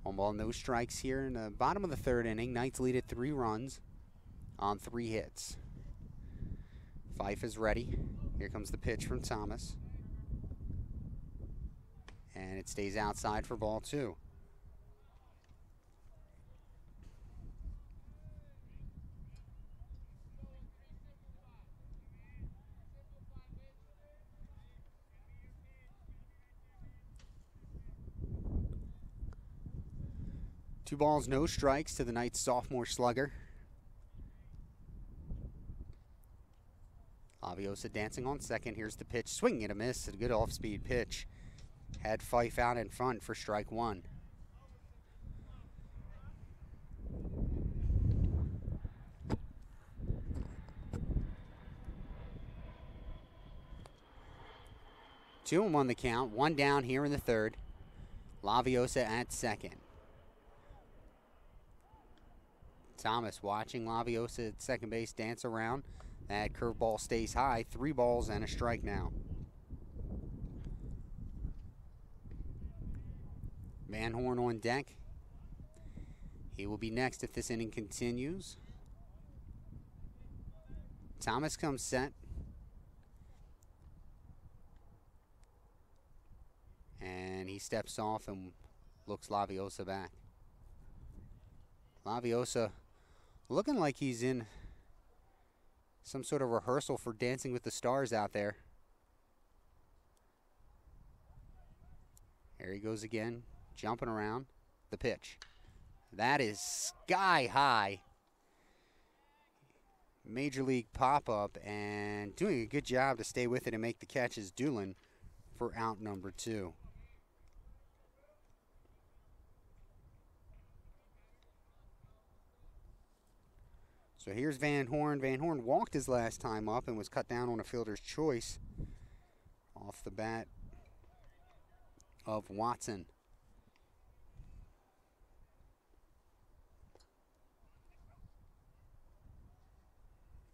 One ball, no strikes here in the bottom of the 3rd inning. Knights lead at 3 runs on 3 hits. Fife is ready. Here comes the pitch from Thomas. And it stays outside for ball 2. Two balls, no strikes to the Knights' sophomore slugger. Laviosa dancing on second. Here's the pitch. Swing and a miss. A good off-speed pitch. Had Fife out in front for strike 1. Two and 1 the count. 1 down here in the 3rd. Laviosa at second. Thomas watching Laviosa at second base dance around. That curveball stays high. 3 balls and a strike now. Van Horn on deck. He will be next if this inning continues. Thomas comes set. And he steps off and looks Laviosa back. Laviosa looking like he's in some sort of rehearsal for Dancing with the Stars out there. There he goes again, jumping around. The pitch. That is sky high. Major League pop-up and doing a good job to stay with it and make the catch is Doolin for out number 2. So here's Van Horn. Van Horn walked his last time up and was cut down on a fielder's choice off the bat of Watson.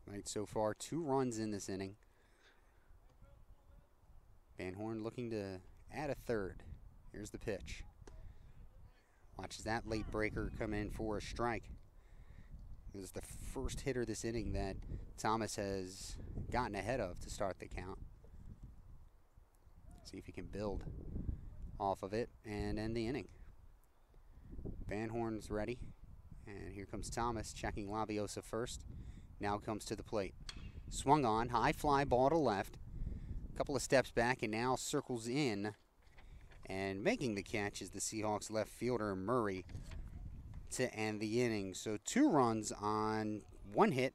Right, so far 2 runs in this inning. Van Horn looking to add a third. Here's the pitch. Watches that late breaker come in for a strike. This is the first hitter this inning that Thomas has gotten ahead of to start the count. See if he can build off of it and end the inning. Van Horn's ready. And here comes Thomas checking Laviosa first. Now comes to the plate. Swung on, high fly ball to left. A couple of steps back and now circles in. And making the catch is the Seahawks left fielder Murray to end the inning. So 2 runs on 1 hit.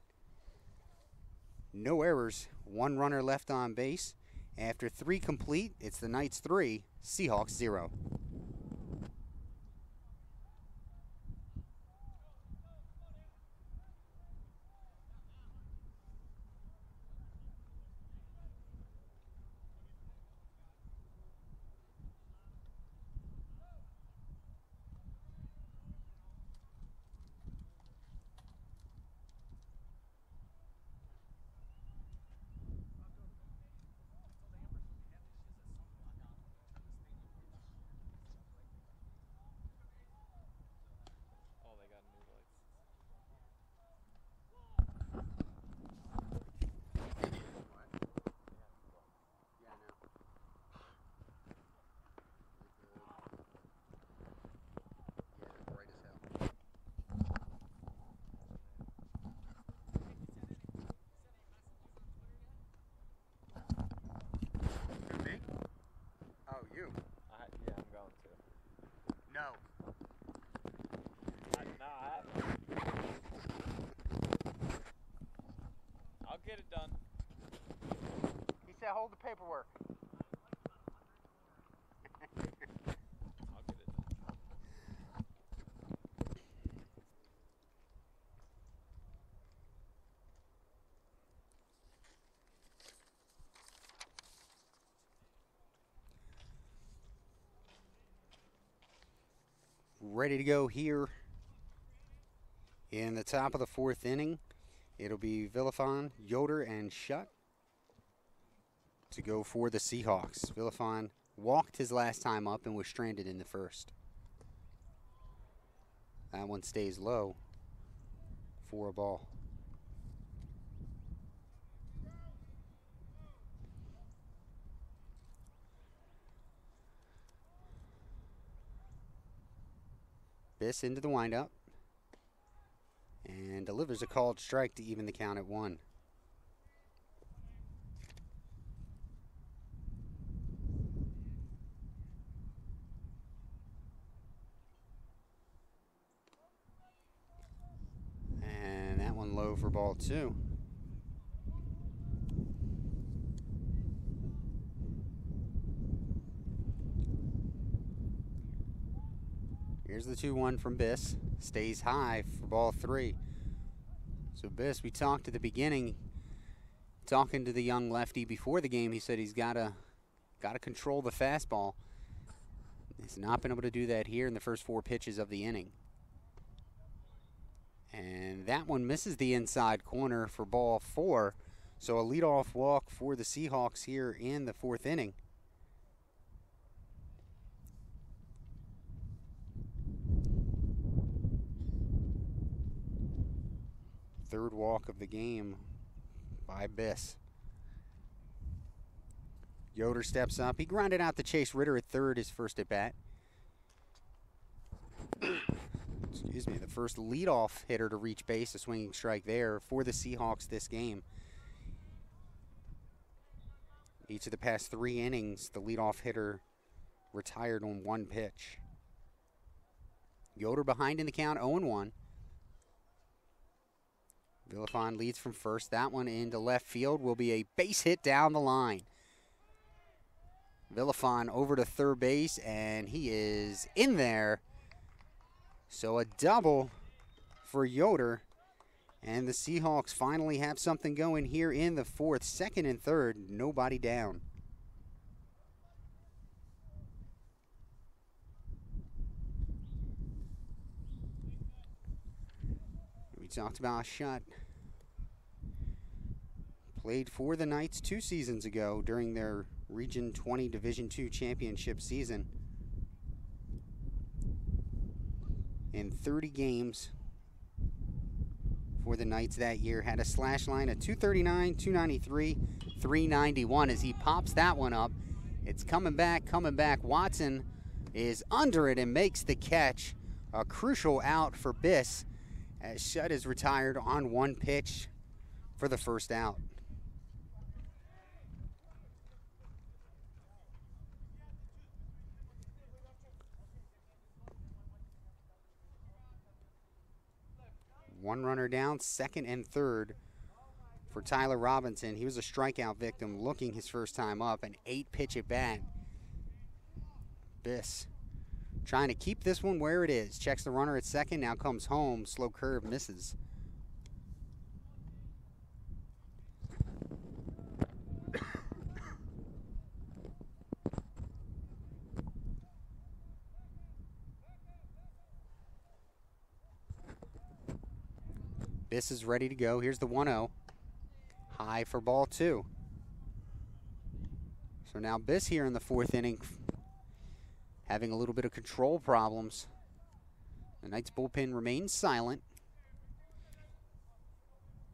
No errors. 1 runner left on base. After 3 complete, it's the Knights 3, Seahawks 0. Get it done. He said hold the paperwork. I'll get it done. Ready to go here in the top of the 4th inning. It'll be Villafon, Yoder, and Shutt to go for the Seahawks. Villafon walked his last time up and was stranded in the first. That one stays low for a ball. Biss into the windup. And delivers a called strike to even the count at 1. And that one low for ball 2. Here's the 2-1 from Biss. Stays high for ball 3. So Biss, we talked at the beginning, talking to the young lefty before the game, he said he's got to control the fastball. He's not been able to do that here in the first 4 pitches of the inning. And that one misses the inside corner for ball 4. So a leadoff walk for the Seahawks here in the 4th inning. Third walk of the game by Biss. Yoder steps up. He grounded out to Chase Ritter at third, his first at bat. Excuse me, the first leadoff hitter to reach base, a swinging strike there for the Seahawks this game. Each of the past 3 innings, the leadoff hitter retired on 1 pitch. Yoder behind in the count, 0-1. Villafon leads from first. That one into left field will be a base hit down the line. Villafon over to third base, and he is in there. So a double for Yoder, and the Seahawks finally have something going here in the 4th. Second and third, nobody down. We talked about a shot played for the Knights 2 seasons ago during their Region 20 Division II championship season. In 30 games for the Knights that year, had a slash line of 239, 293, 391 as he pops that one up. It's coming back. Watson is under it and makes the catch. A crucial out for Biss as Shutt is retired on 1 pitch for the first out. One runner down, second and third for Tyler Robinson. He was a strikeout victim looking his first time up, an 8-pitch at bat. Biss trying to keep this one where it is. Checks the runner at second, now comes home. Slow curve, misses. Biss is ready to go. Here's the 1-0. High for ball 2. So now Biss here in the 4th inning having a little bit of control problems. The Knights bullpen remains silent.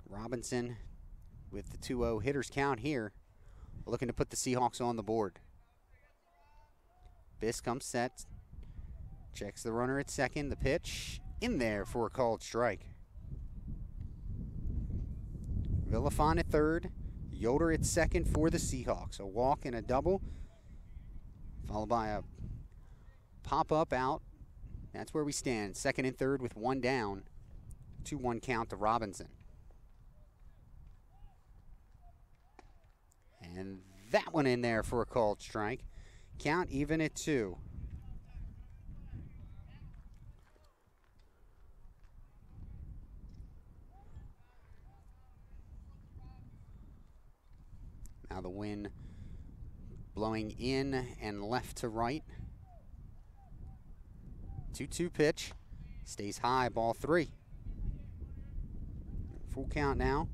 Robinson with the 2-0 hitters count here, looking to put the Seahawks on the board. Biss comes set. Checks the runner at second. The pitch in there for a called strike. Villafon at third, Yoder at second for the Seahawks. A walk and a double, followed by a pop-up out. That's where we stand. Second and third with 1 down. 2-1 count to Robinson. And that one in there for a called strike. Count even at 2. Now the wind blowing in and left to right. 2-2 pitch. Stays high, ball 3. Full count now.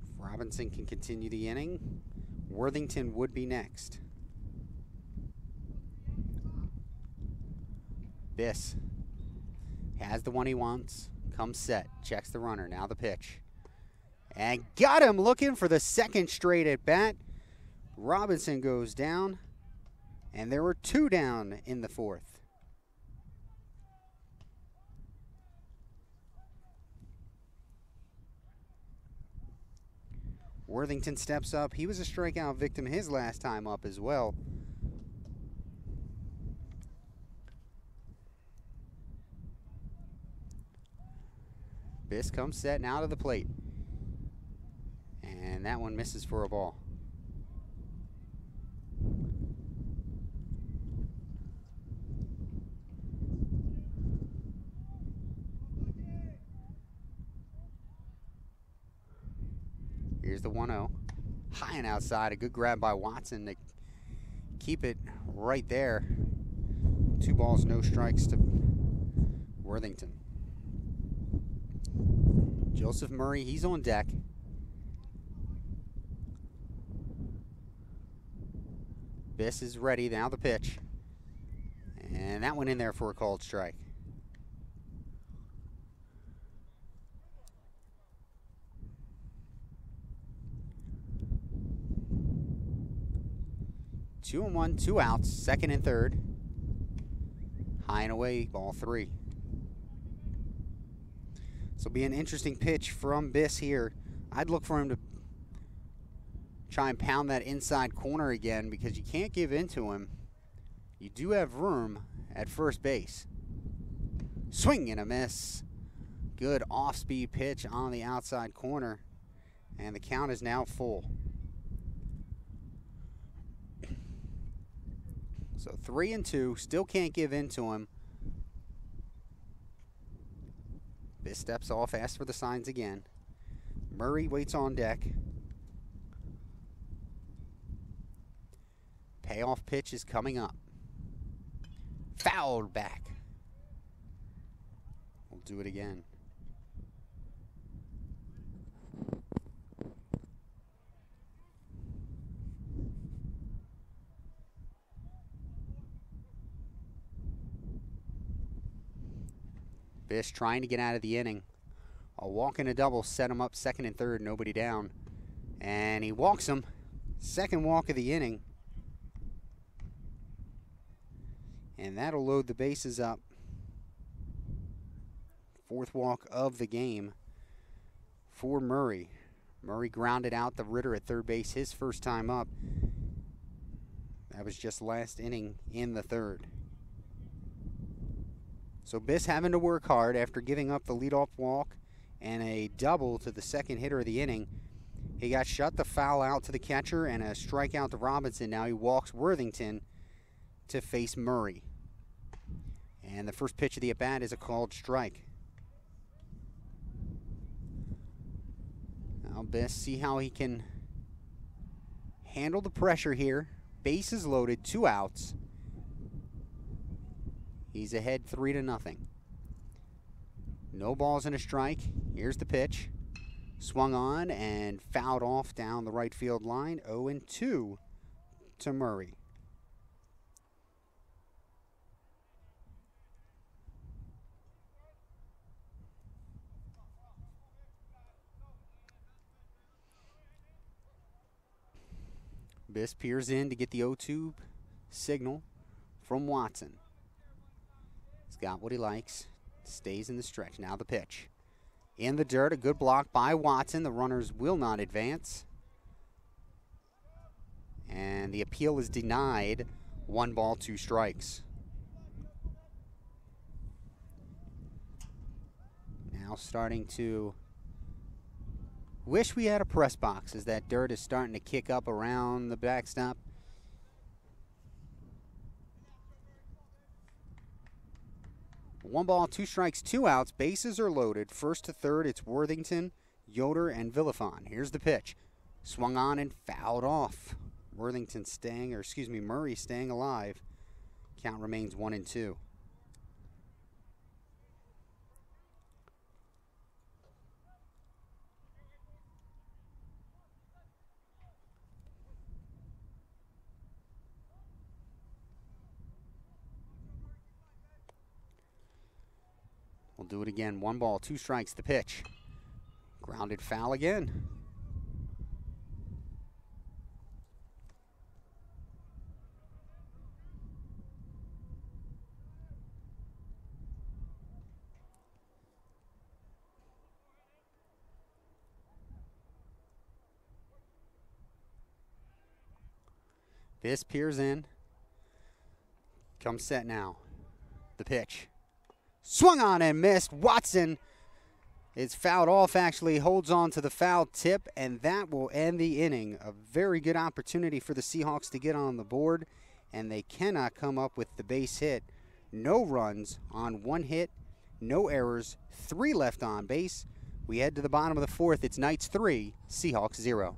If Robinson can continue the inning, Worthington would be next. Biss has the one he wants. Comes set, checks the runner, now the pitch. And got him looking for the second straight at bat. Robinson goes down, and there were 2 down in the 4th. Worthington steps up. He was a strikeout victim his last time up as well. Biss comes set now to the plate. And that one misses for a ball. Here's the 1-0. High and outside. A good grab by Watson to keep it right there. 2 balls, no strikes to Worthington. Joseph Murray, he's on deck. Biss is ready, now the pitch. And that went in there for a called strike. 2-1, 2 outs, second and third. High and away, ball 3. This will be an interesting pitch from Biss here. I'd look for him to try and pound that inside corner again because you can't give in to him. You do have room at first base. Swing and a miss. Good off-speed pitch on the outside corner. And the count is now full. So 3-2, still can't give in to him. Biss steps off, asks for the signs again. Murray waits on deck. Payoff pitch is coming up. Fouled back. We'll do it again. Biss trying to get out of the inning. A walk and a double set him up second and third, nobody down. And he walks him. Second walk of the inning. And that'll load the bases up. Fourth walk of the game for Murray. Murray grounded out the Ritter at third base his first time up. That was just last inning in the third. So Biss having to work hard after giving up the leadoff walk and a double to the second hitter of the inning. He got shut the foul out to the catcher and a strikeout to Robinson. Now he walks Worthington to face Murray. And the first pitch of the at-bat is a called strike. Now Biss see how he can handle the pressure here. Bases loaded, 2 outs. He's ahead 3-0. No balls and a strike. Here's the pitch. Swung on and fouled off down the right field line. 0-2 to Murray. Biss peers in to get the 0-2 signal from Watson. He's got what he likes. Stays in the stretch. Now the pitch. In the dirt, a good block by Watson. The runners will not advance. And the appeal is denied. 1 ball, 2 strikes. Now starting to wish we had a press box as that dirt is starting to kick up around the backstop. One ball, 2 strikes, 2 outs. Bases are loaded. First to third, it's Worthington, Yoder, and Villafon. Here's the pitch. Swung on and fouled off. Worthington staying, or excuse me, Murray staying alive. Count remains 1-2. We'll do it again. 1 ball, 2 strikes, the pitch. Grounded foul again. Biss peers in. Comes set now. The pitch. Swung on and missed. Watson is fouled off, actually holds on to the foul tip, and that will end the inning. A very good opportunity for the Seahawks to get on the board, and they cannot come up with the base hit. No runs on 1 hit, no errors, 3 left on base. We head to the bottom of the 4th. It's Knights 3, Seahawks 0.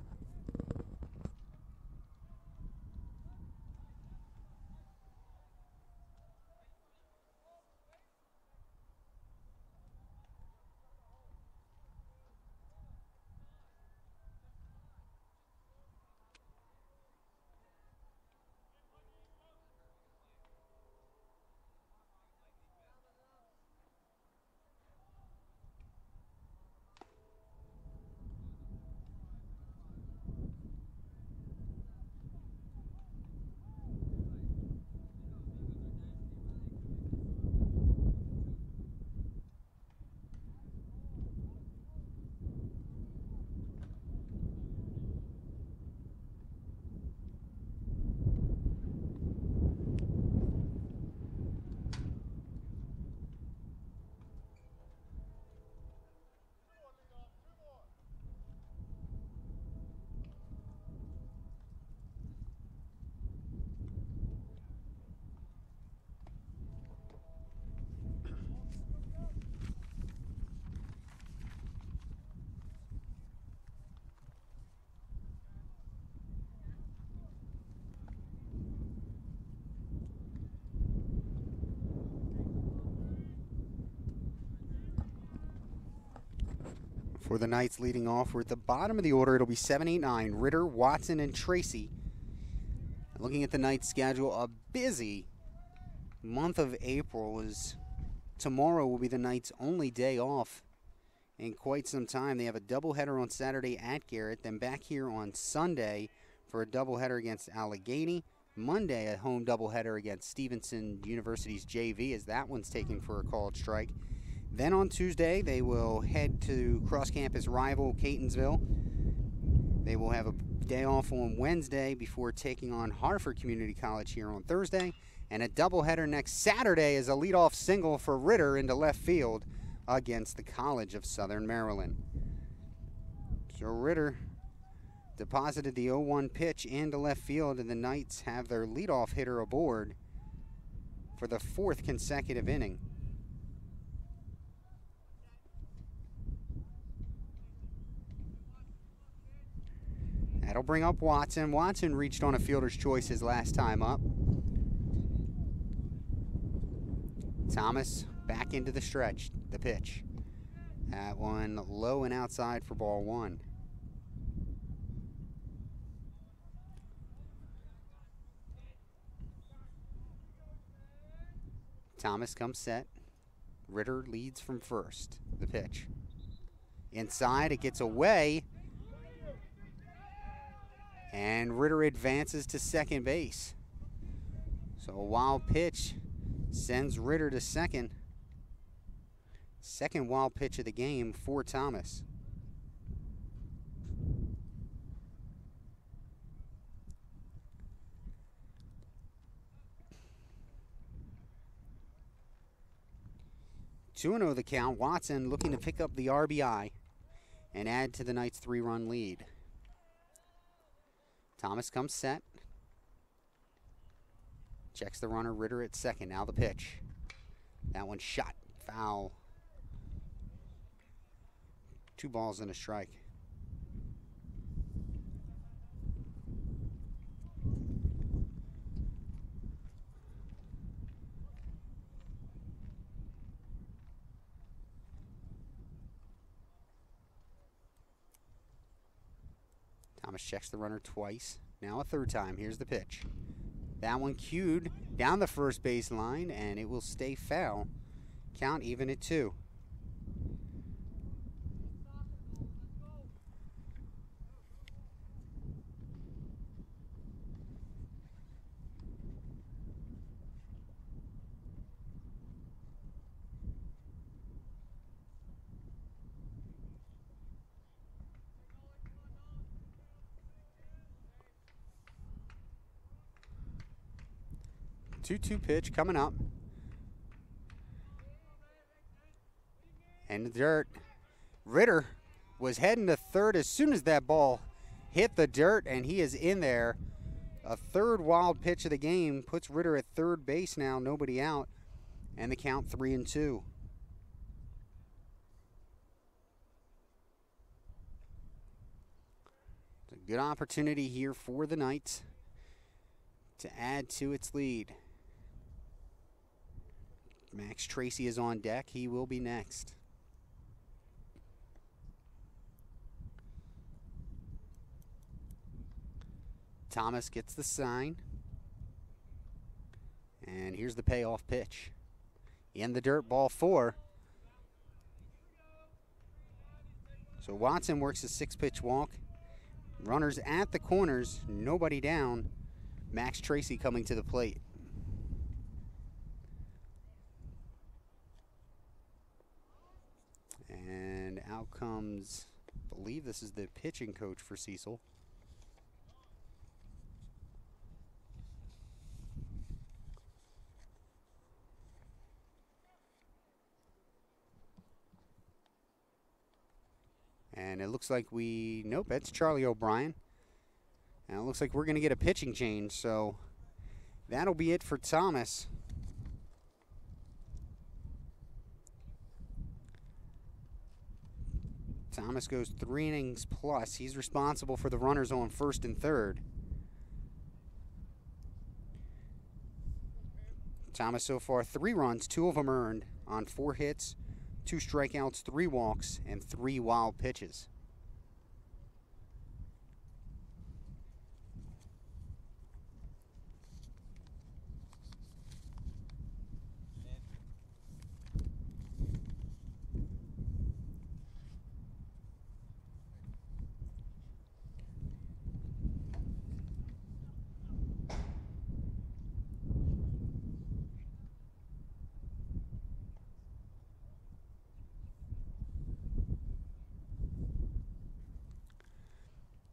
For the Knights leading off, we're at the bottom of the order. It'll be 7, 8, 9. Ritter, Watson, and Tracy. Looking at the Knights' schedule, a busy month of April. Is tomorrow will be the Knights' only day off in quite some time. They have a doubleheader on Saturday at Garrett, then back here on Sunday for a doubleheader against Allegheny. Monday, a home doubleheader against Stevenson University's JV, as that one's taken for a called strike. Then on Tuesday, they will head to cross-campus rival Catonsville. They will have a day off on Wednesday before taking on Hartford Community College here on Thursday. And a doubleheader next Saturday is a leadoff single for Ritter into left field against the College of Southern Maryland. So Ritter deposited the 0-1 pitch into left field, and the Knights have their leadoff hitter aboard for the 4th consecutive inning. That'll bring up Watson. Watson reached on a fielder's choice his last time up. Thomas back into the stretch, the pitch. That one low and outside for ball 1. Thomas comes set. Ritter leads from first, the pitch. Inside, it gets away. And Ritter advances to second base. So a wild pitch sends Ritter to second. Second wild pitch of the game for Thomas. Two 2-0 the count. Watson looking to pick up the RBI and add to the Knights' 3-run lead. Thomas comes set. Checks the runner, Ritter at second. Now the pitch. That one shot. Foul. 2 balls and a strike. Thomas checks the runner twice. Now a third time. Here's the pitch. That one cued down the first base line, and it will stay foul. Count even at 2. Two-two pitch coming up. And the dirt. Ritter was heading to third as soon as that ball hit the dirt, and he is in there. A third wild pitch of the game puts Ritter at third base now, nobody out, and the count 3-2. It's a good opportunity here for the Knights to add to its lead. Max Tracy is on deck. He will be next. Thomas gets the sign. And here's the payoff pitch. In the dirt, ball 4. So Watson works a 6-pitch walk. Runners at the corners, nobody down. Max Tracy coming to the plate. And out comes, I believe this is the pitching coach for Cecil. And it looks like nope, that's Charlie O'Brien. And it looks like we're going to get a pitching change, so that'll be it for Thomas. Thomas goes 3 innings plus. He's responsible for the runners on first and third. Thomas so far 3 runs, 2 of them earned on 4 hits, 2 strikeouts, 3 walks, and 3 wild pitches.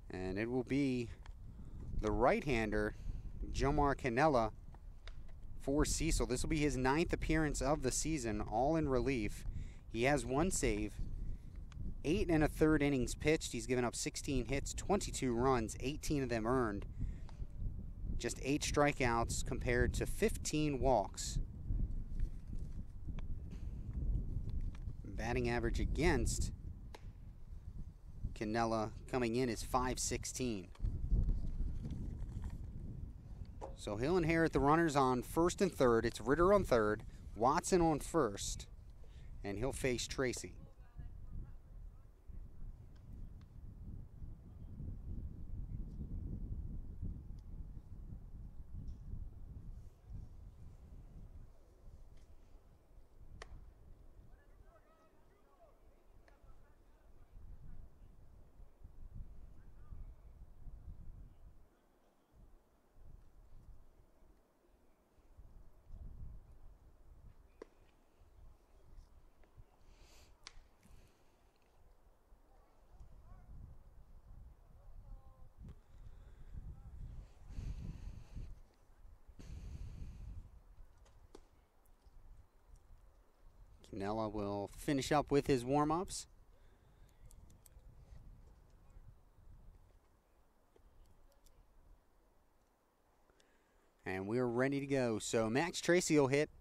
And it will be the right-hander, Jomar Cannella, for Cecil. This will be his 9th appearance of the season, all in relief. He has 1 save, 8 1/3 innings pitched. He's given up 16 hits, 22 runs, 18 of them earned. Just 8 strikeouts compared to 15 walks. Batting average against Cannella coming in is .516. So he'll inherit the runners on first and third. It's Ritter on third, Watson on first, and he'll face Tracy. Cannella will finish up with his warm-ups. And we're ready to go. So Max Tracy will hit.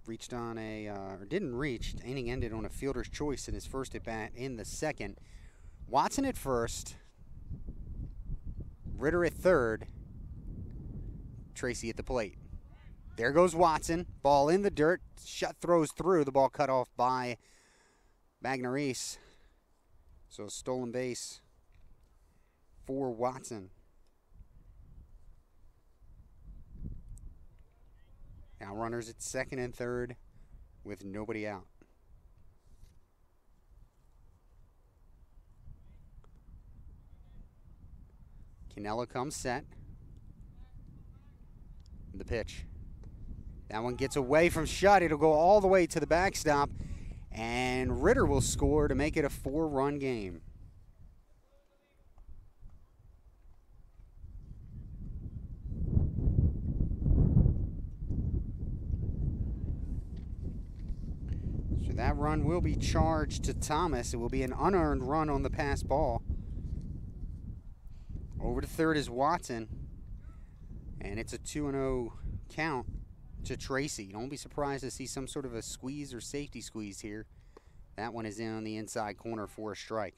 Reached on a, or didn't reach. The inning ended on a fielder's choice in his first at bat in the second. Watson at first. Ritter at third. Tracy at the plate. There goes Watson. Ball in the dirt. Shut throws through. The ball cut off by Magnarise. So stolen base for Watson. Now runners at second and third with nobody out. Cannella comes set. The pitch. That one gets away from Shutt. It'll go all the way to the backstop. And Ritter will score to make it a 4-run game. So that run will be charged to Thomas. It will be an unearned run on the pass ball. Over to third is Watson. And it's a 2-0 count to Tracy. Don't be surprised to see some sort of a squeeze or safety squeeze here. That one is in on the inside corner for a strike.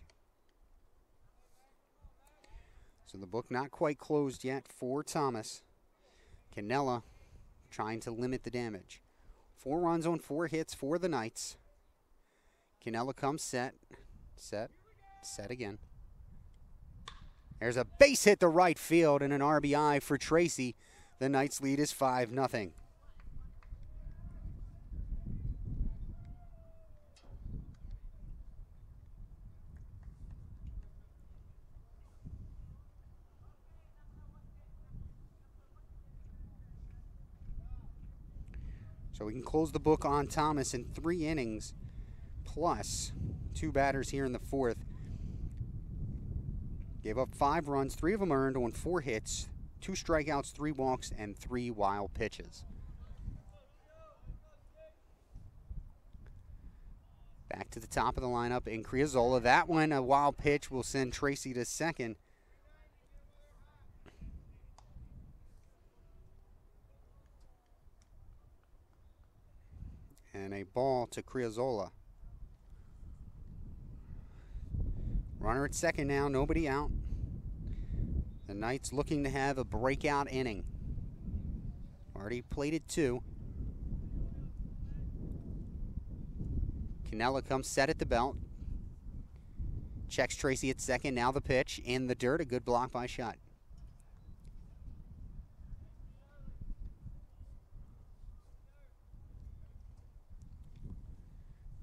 So the book not quite closed yet for Thomas. Cannella trying to limit the damage. 4 runs on 4 hits for the Knights. Cannella comes set, set again. There's a base hit to right field and an RBI for Tracy. The Knights lead is 5-0. So we can close the book on Thomas in 3 innings, plus 2 batters here in the 4th. Gave up 5 runs, 3 of them earned on 4 hits, 2 strikeouts, 3 walks, and 3 wild pitches. Back to the top of the lineup in Criazola. That one, a wild pitch, will send Tracy to second. And a ball to Criazola. Runner at second now, nobody out. The Knights looking to have a breakout inning. Already plated 2. Canella comes set at the belt. Checks Tracy at second. Now the pitch in the dirt. A good block by Shutt.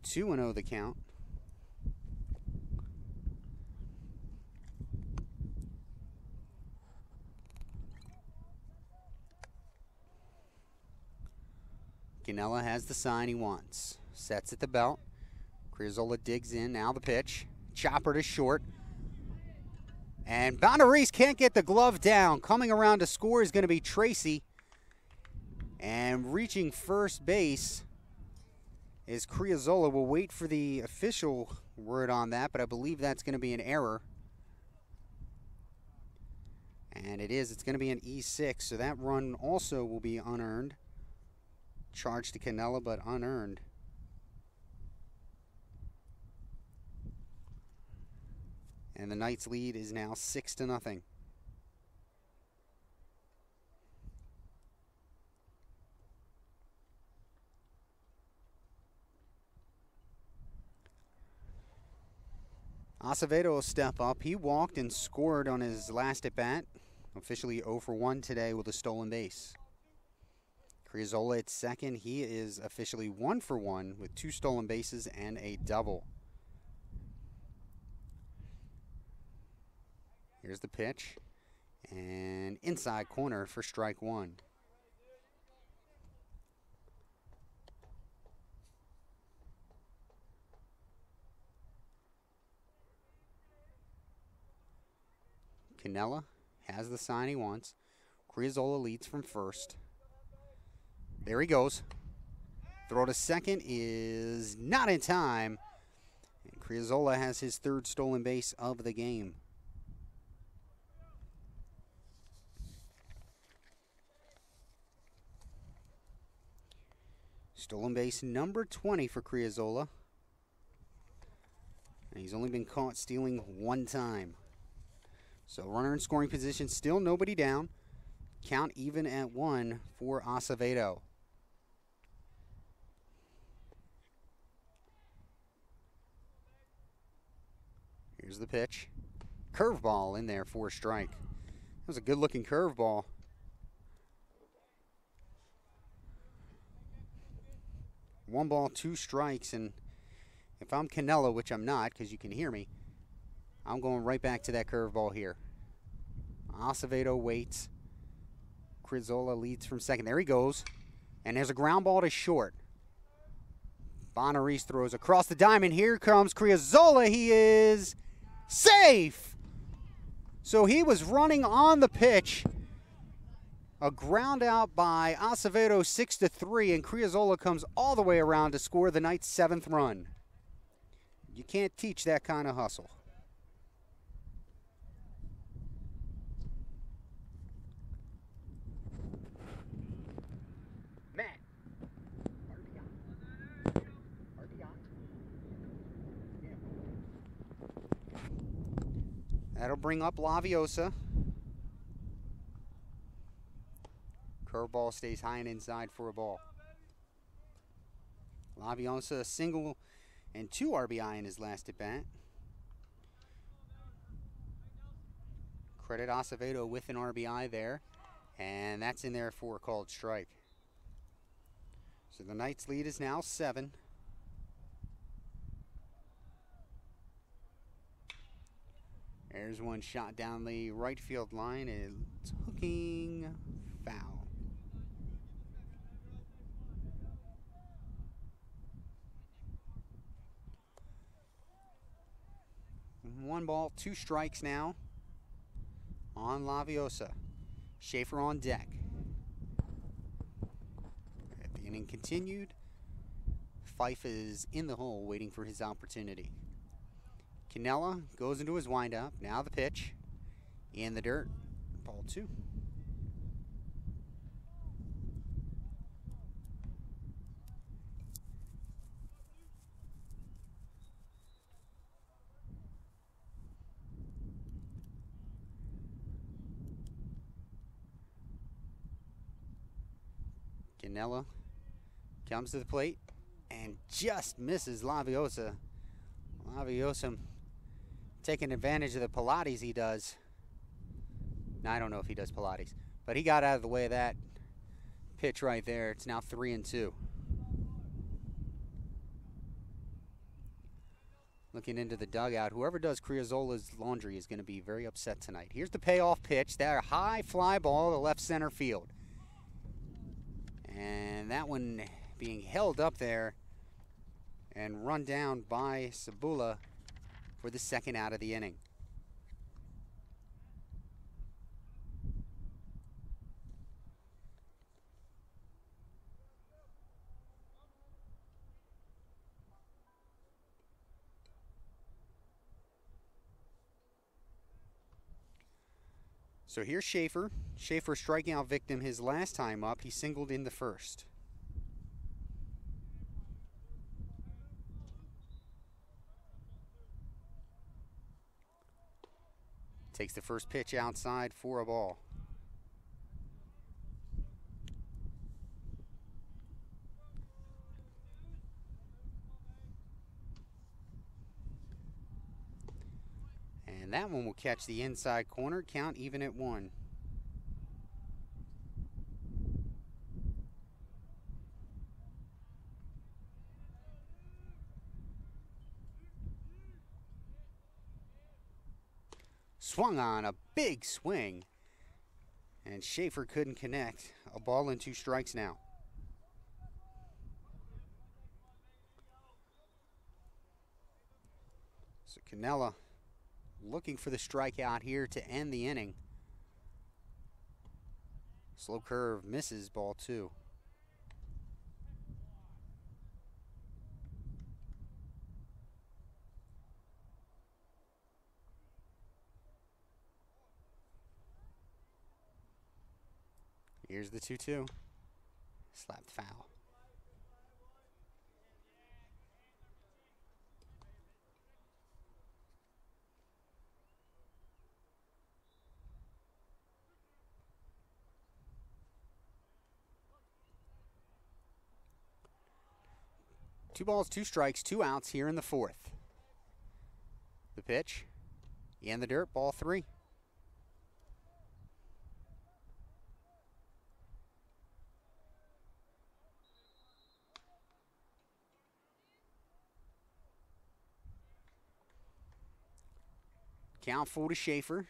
2-0 the count. Canella has the sign he wants. Sets at the belt. Criazzola digs in. Now the pitch. Chopper to short. And Boundaries can't get the glove down. Coming around to score is going to be Tracy. And reaching first base is Criazzola. We'll wait for the official word on that, but I believe that's going to be an error. And it is. It's going to be an E6, so that run also will be unearned. Charged to Canella, but unearned. And the Knights' lead is now 6-0. Acevedo will step up. He walked and scored on his last at-bat. Officially 0 for 1 today with a stolen base. Criazzola at second. He is officially 1 for 1 with 2 stolen bases and a double. Here's the pitch. And inside corner for strike 1. Canella has the sign he wants. Criazzola leads from first. There he goes. Throw to second is not in time. And Criazzola has his 3rd stolen base of the game. Stolen base number 20 for Criazzola. And he's only been caught stealing 1 time. So runner in scoring position, still nobody down. Count even at 1 for Acevedo. Here's the pitch. Curveball in there for a strike. That was a good-looking curveball. One ball, 2 strikes, and if I'm Canella, which I'm not because you can hear me, I'm going right back to that curveball here. Acevedo waits. Criazzola leads from second. There he goes. And there's a ground ball to short. Bonaris throws across the diamond. Here comes Criazzola. He is safe. So he was running on the pitch. A ground out by Acevedo, 6-3, and Criazzola comes all the way around to score the Knights' 7th run. You can't teach that kind of hustle. Matt. That'll bring up Laviosa. Curveball stays high and inside for a ball. Laviosa a single and 2 RBI in his last at bat. Credit Acevedo with an RBI there, and that's in there for a called strike. So the Knights' lead is now 7. There's one shot down the right field line. It's hooking foul. 1 ball, 2 strikes now on Laviosa. Schaefer on deck. The inning continued. Fife is in the hole waiting for his opportunity. Canella goes into his windup. Now the pitch. In the dirt. Ball 2. Canella comes to the plate. and just misses Laviosa. Laviosa taking advantage of the Pilates he does. Now, I don't know if he does Pilates, but he got out of the way of that pitch right there. It's now 3-2. Looking into the dugout, whoever does Criozola's laundry is going to be very upset tonight. Here's the payoff pitch. That high fly ball to left center field. And that one being held up there and run down by Sabula for the second out of the inning. So here's Schaefer. Schaefer strikeout victim his last time up. He singled in the first. Takes the first pitch outside for a ball. And that one will catch the inside corner. Count even at 1. Swung on, a big swing. And Schaefer couldn't connect. A ball and 2 strikes now. So Canella looking for the strikeout here to end the inning. Slow curve misses, ball 2. Here's the 2-2. Slapped foul. Two balls, 2 strikes, 2 outs here in the 4th. The pitch in the dirt, ball 3. Count full to Schaefer.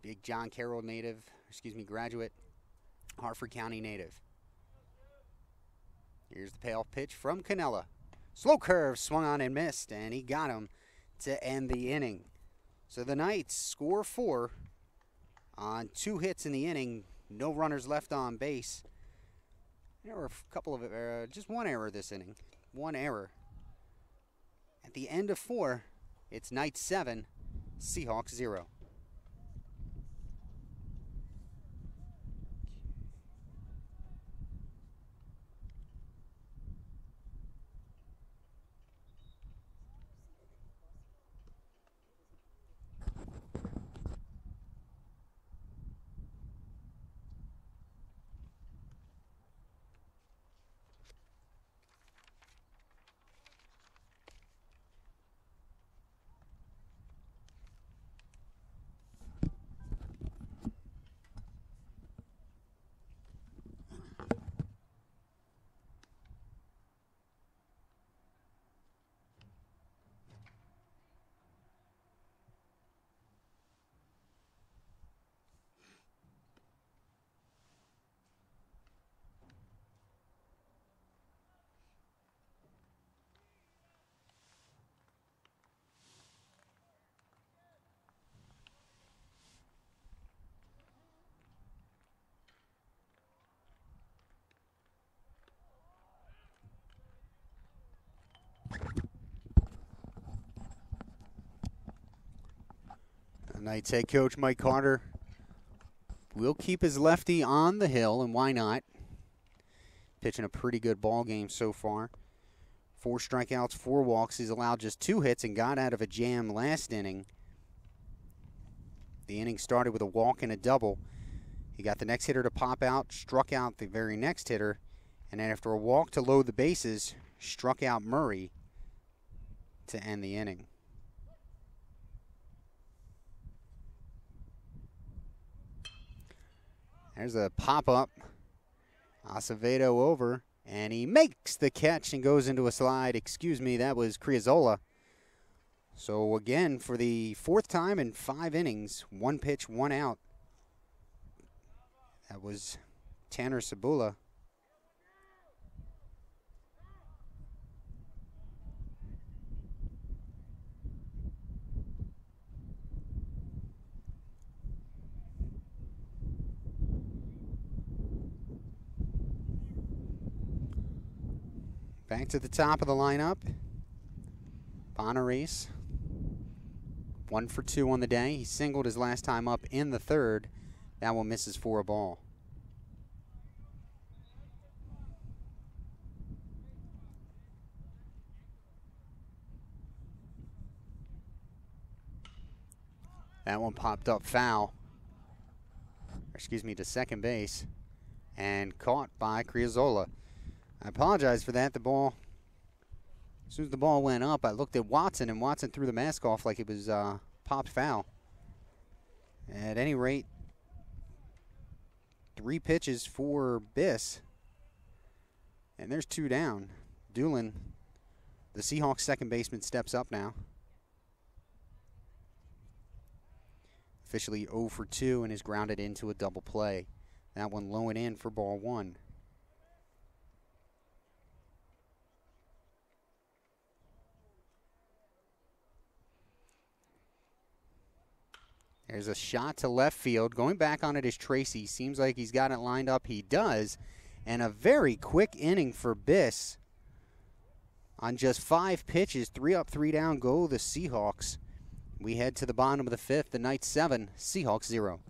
Big John Carroll graduate, Hartford County native. Here's the payoff pitch from Canella. Slow curve, swung on and missed, and he got him to end the inning. So the Knights score 4 on 2 hits in the inning. No runners left on base. There were a couple of, just 1 error this inning. 1 error. At the end of 4, it's Knights 7, Seahawks 0. Knights head coach Mike Carter will keep his lefty on the hill, and why not? Pitching a pretty good ball game so far. 4 strikeouts, 4 walks. He's allowed just 2 hits and got out of a jam last inning. The inning started with a walk and a double. He got the next hitter to pop out, struck out the very next hitter, And then after a walk to load the bases, struck out Murray to end the inning. There's a pop-up. Acevedo over, and he makes the catch and goes into a slide. Excuse me, that was Criazola. So again, for the fourth time in 5 innings, 1 pitch, 1 out. That was Tanner Cebula. Back to the top of the lineup. Bonares, 1 for 2 on the day. He singled his last time up in the third. That one misses for a ball. That one popped up foul. Excuse me, to second base. And caught by Criazola. I apologize for that. The ball, as soon as the ball went up, I looked at Watson, and Watson threw the mask off like it was popped foul. At any rate, 3 pitches for Biss. And there's 2 down. Doolin, the Seahawks second baseman, steps up now. Officially 0 for 2 and is grounded into a double play. That one low and in for ball 1. There's a shot to left field. Going back on it is Tracy. Seems like he's got it lined up. He does. And a very quick inning for Biss. On just 5 pitches, 3 up, 3 down, go the Seahawks. We head to the bottom of the 5th. The Knights 7, Seahawks 0.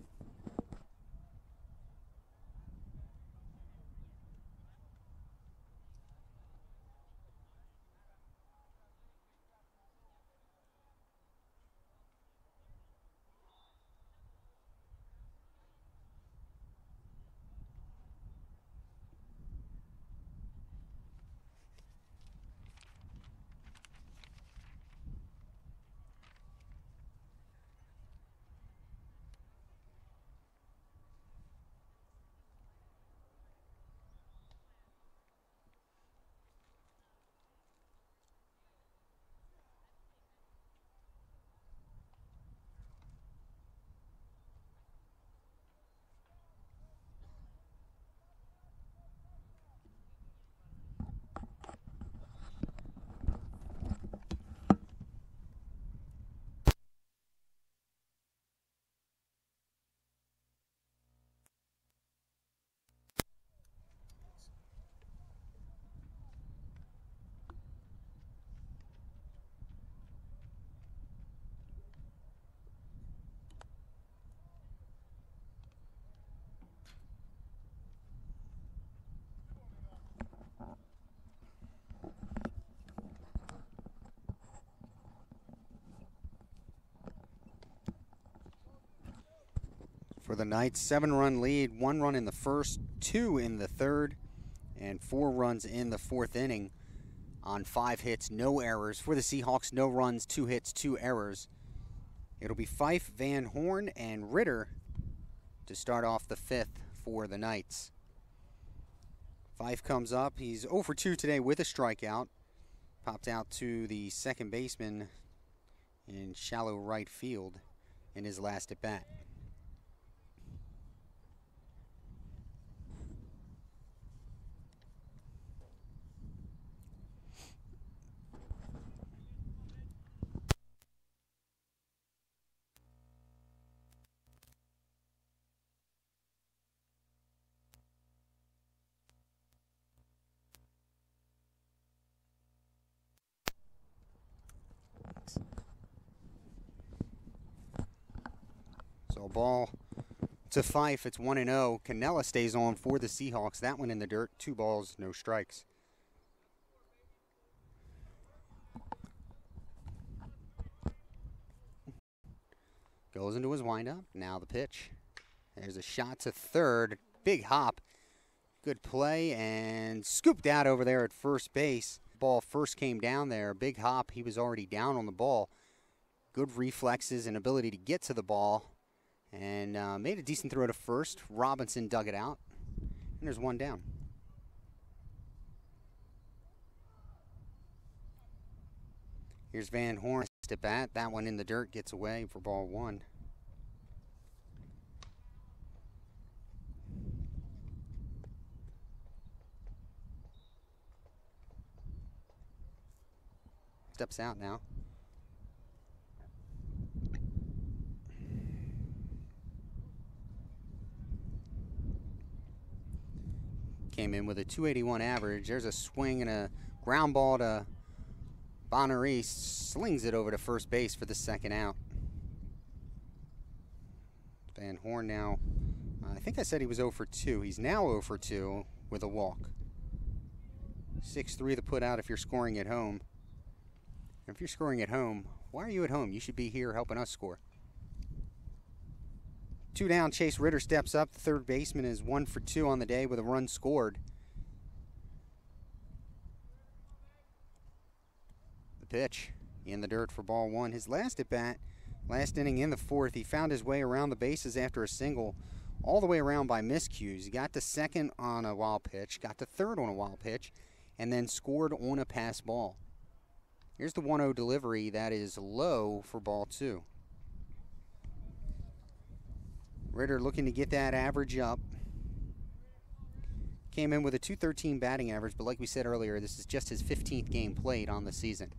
For the Knights, 7-run lead, 1 run in the first, 2 in the third, and 4 runs in the 4th inning on 5 hits, no errors. For the Seahawks, no runs, 2 hits, 2 errors. It'll be Fife, Van Horn, and Ritter to start off the 5th for the Knights. Fife comes up. He's 0 for 2 today with a strikeout. Popped out to the second baseman in shallow right field in his last at-bat. So ball to Fife. It's 1-0. Cannella stays on for the Seahawks. That one in the dirt. 2 balls, no strikes. Goes into his windup. Now the pitch. There's a shot to third. Big hop. Good play and scooped out over there at first base. Ball first came down there. Big hop. He was already down on the ball. Good reflexes and ability to get to the ball. And made a decent throw to first. Robinson dug it out. And there's one down. Here's Van Horn at bat. That one in the dirt gets away for ball one. Steps out now. Came in with a 281 average. There's a swing and a ground ball to Bonnery. Slings it over to first base for the second out. Van Horn now, I think I said he was 0 for 2. He's now 0 for 2 with a walk. 6-3 to put out if you're scoring at home. If you're scoring at home, why are you at home? You should be here helping us score. 2 down, Chase Ritter steps up. The third baseman is 1 for 2 on the day with a run scored. The pitch in the dirt for ball one. His last at bat, last inning in the fourth, he found his way around the bases after a single, all the way around by miscues. He got to second on a wild pitch, got to third on a wild pitch, and then scored on a pass ball. Here's the 1-0 delivery. That is low for ball two. Ritter looking to get that average up. Came in with a .213 batting average, but like we said earlier, this is just his 15th game played on the season.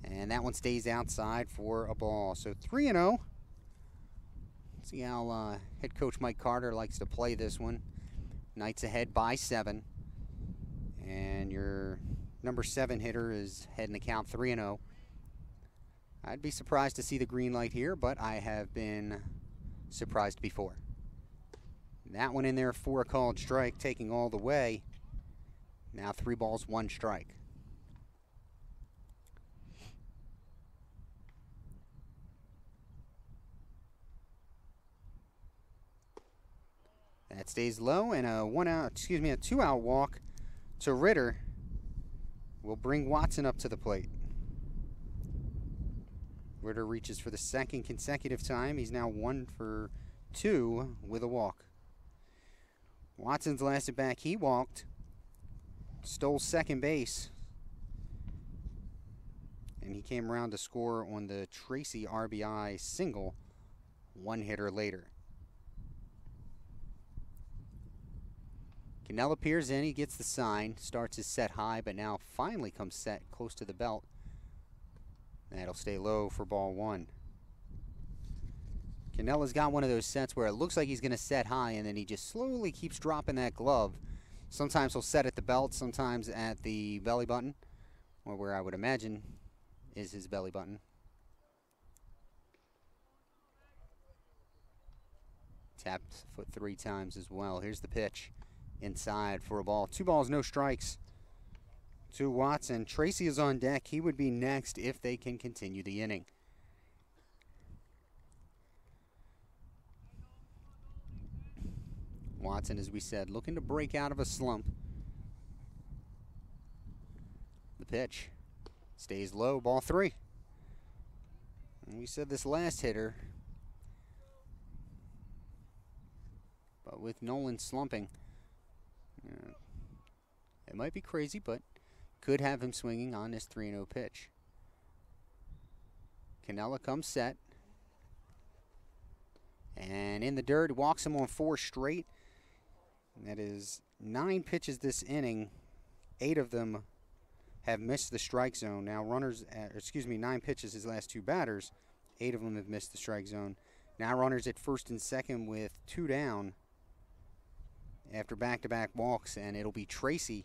And that one stays outside for a ball. So 3-0. See how head coach Mike Carter likes to play this one. Knights ahead by 7. And your number 7 hitter is heading to count 3-0. I'd be surprised to see the green light here, but I have been surprised before. That one in there for a called strike, taking all the way. Now 3 balls, 1 strike. That stays low, and a 2-out walk to Ritter will bring Watson up to the plate. Ritter reaches for the second consecutive time. He's now 1 for 2 with a walk. Watson's last at bat, he walked, stole second base, and he came around to score on the Tracy RBI single 1 hitter later. Cannell appears in, he gets the sign, starts his set high, but now finally comes set close to the belt. That'll stay low for ball 1. Cannella's got one of those sets where it looks like he's going to set high, and then he just slowly keeps dropping that glove. Sometimes he'll set at the belt, sometimes at the belly button, or where I would imagine is his belly button. Tapped foot 3 times as well. Here's the pitch. Inside for a ball. 2 balls, no strikes to Watson. Tracy is on deck. He would be next if they can continue the inning. Watson, as we said, looking to break out of a slump. The pitch stays low, ball 3. And we said this last hitter, but with Nolan slumping, it might be crazy, but could have him swinging on this 3-0 pitch. Cannella comes set. And in the dirt, walks him on 4 straight. That is 9 pitches this inning. 8 of them have missed the strike zone. Now 9 pitches his last 2 batters. 8 of them have missed the strike zone. Now runners at first and second with 2 down after back-to-back walks, and it'll be Tracy.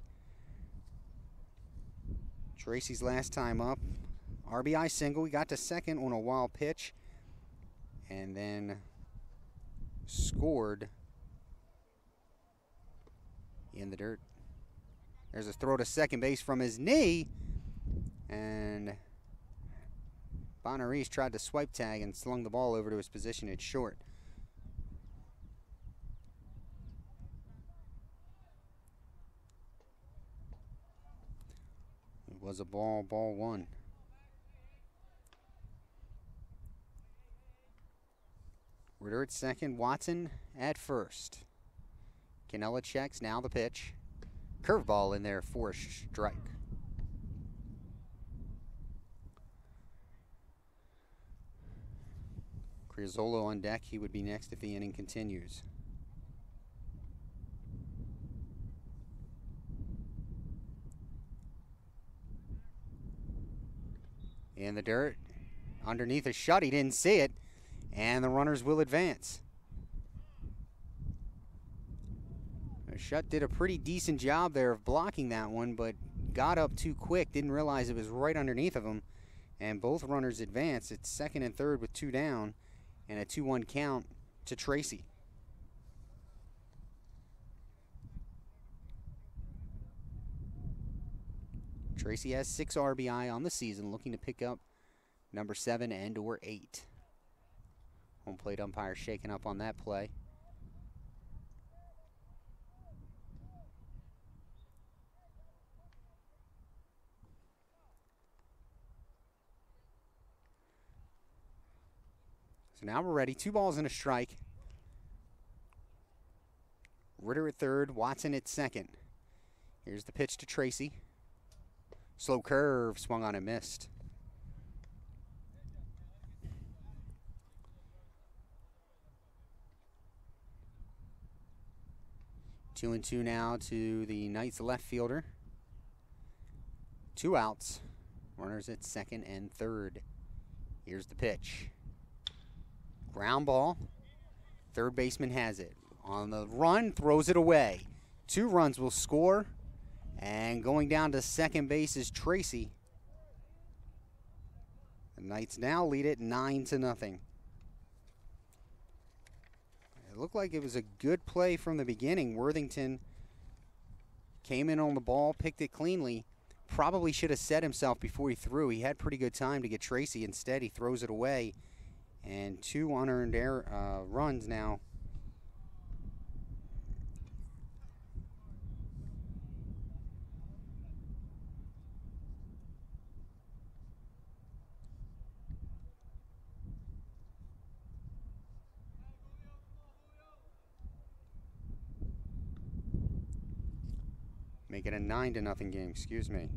Tracy's last time up. RBI single. He got to second on a wild pitch and then scored in the dirt. There's a throw to second base from his knee, and Bonneries tried to swipe tag and slung the ball over to his position at short. was a ball, ball one. Ritter at second, Watson at first. Canella checks, now the pitch. Curveball in there for a strike. Criazzolo on deck, he would be next if the inning continues. In the dirt, underneath a shut, he didn't see it, and the runners will advance. Shutt did a pretty decent job there of blocking that one, but got up too quick, didn't realize it was right underneath of him, and both runners advance. It's second and third with 2 down, and a 2-1 count to Tracy. Tracy has 6 RBI on the season, looking to pick up number 7 and or 8. Home plate umpire shaking up on that play. So now we're ready. 2 balls and a strike. Ritter at third, Watson at second. Here's the pitch to Tracy. Slow curve, swung on and missed. Two and two now to the Knights left fielder. 2 outs. Runners at second and third. Here's the pitch. Ground ball. Third baseman has it. On the run, throws it away. 2 runs will score. And going down to second base is Tracy. The Knights now lead it 9-0. It looked like it was a good play from the beginning. Worthington came in on the ball, picked it cleanly. Probably should have set himself before he threw. He had pretty good time to get Tracy. Instead, he throws it away. And 2 unearned runs now. Make it a 9-0 game, excuse me.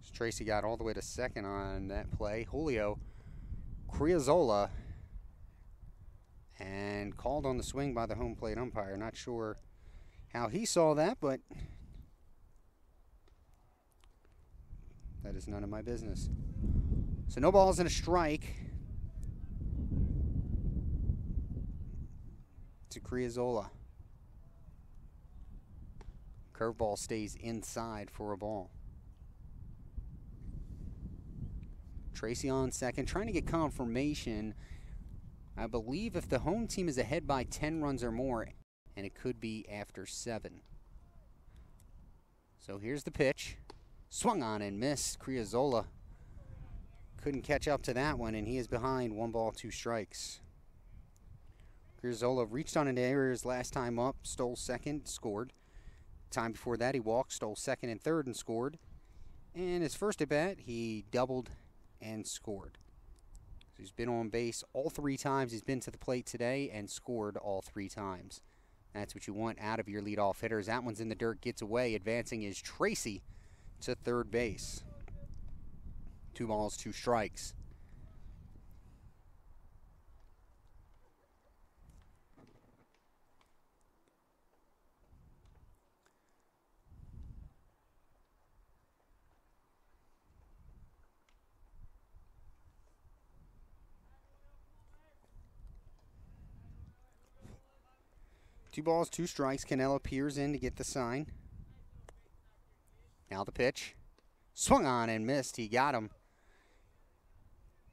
So Tracy got all the way to second on that play. Julio Criazzolo, and called on the swing by the home plate umpire. Not sure how he saw that, but that is none of my business. So no balls and a strike to Criazzolo. Curveball stays inside for a ball. Tracy on second, trying to get confirmation. I believe if the home team is ahead by 10 runs or more, and it could be after 7. So here's the pitch. Swung on and missed. Criazzolo couldn't catch up to that one, and he is behind 1 ball, 2 strikes. Criazzolo reached on an error his last time up, stole second, scored. Time before that, he walked, stole second and third, and scored. And his first at bat, he doubled and scored. So he's been on base all 3 times he's been to the plate today and scored all 3 times. That's what you want out of your leadoff hitters. That one's in the dirt, gets away. Advancing is Tracy to third base. 2 balls, 2 strikes. Two balls, 2 strikes. Canella peers in to get the sign. Now the pitch. Swung on and missed. He got him.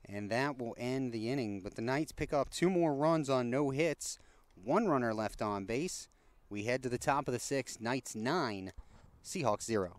And that will end the inning. But the Knights pick up 2 more runs on no hits. 1 runner left on base. We head to the top of the 6th. Knights 9, Seahawks 0.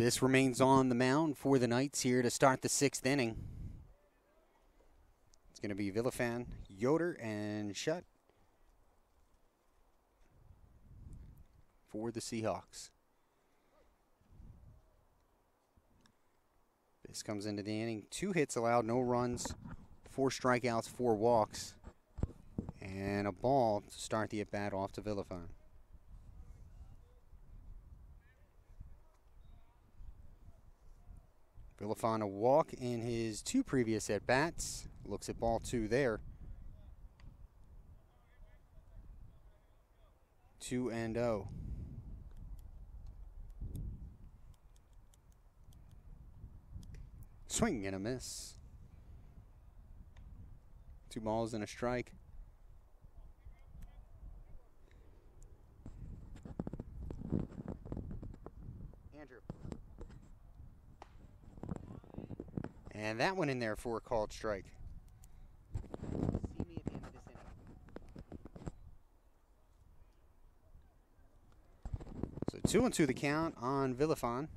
This remains on the mound for the Knights here to start the 6th inning. It's going to be Villafan, Yoder, and Shutt for the Seahawks. This comes into the inning. 2 hits allowed, no runs, 4 strikeouts, 4 walks, and a ball to start the at-bat off to Villafan. Villafan a walk in his 2 previous at-bats. Looks at ball 2 there. 2-0. Swing and a miss. 2 balls and a strike. Andrew. And that one in there for a called strike. See me at the end of this inning. So 2-2 the count on Villafan.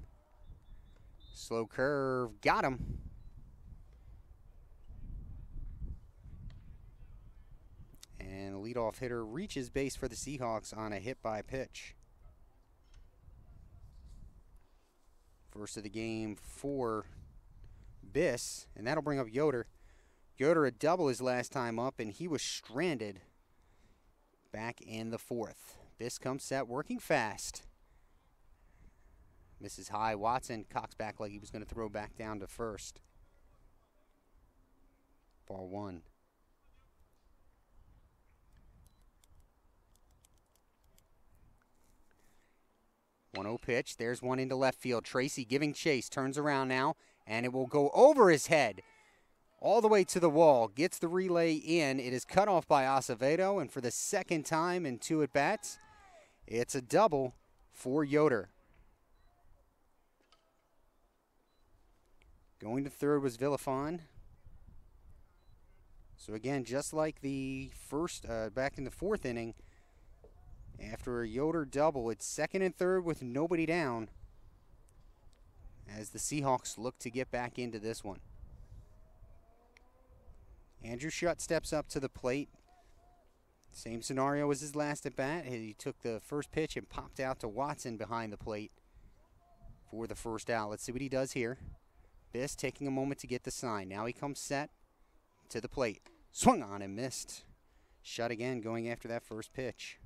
Slow curve, got him. And the leadoff hitter reaches base for the Seahawks on a hit by pitch. First of the game for Biss, and that'll bring up Yoder. Yoder a double his last time up, and he was stranded back in the 4th. Biss comes set, working fast. Misses high. Watson cocks back like he was going to throw back down to first. Ball 1. One-0 pitch. There's one into left field. Tracy giving chase. Turns around now, and it will go over his head all the way to the wall. Gets the relay in. It is cut off by Acevedo, and for the 2nd time in 2 at-bats, it's a double for Yoder. Going to 3rd was Villafan. So again, just like the first, back in the 4th inning, after a Yoder double, it's 2nd and 3rd with nobody down as the Seahawks look to get back into this one. Andrew Shutt steps up to the plate. Same scenario as his last at bat. He took the first pitch and popped out to Watson behind the plate for the first out. Let's see what he does here. Biss taking a moment to get the sign. Now he comes set to the plate. Swung on and missed. Shutt again going after that first pitch.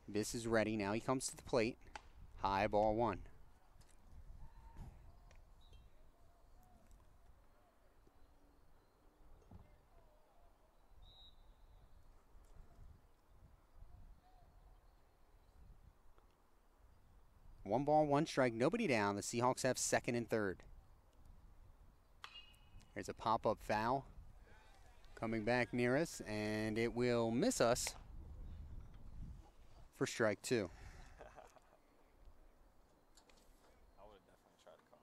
Biss is ready. Now he comes to the plate. High, ball 1. One ball, 1 strike, nobody down. The Seahawks have 2nd and 3rd. There's a pop-up foul coming back near us, and it will miss us for strike 2. I would have definitely tried to call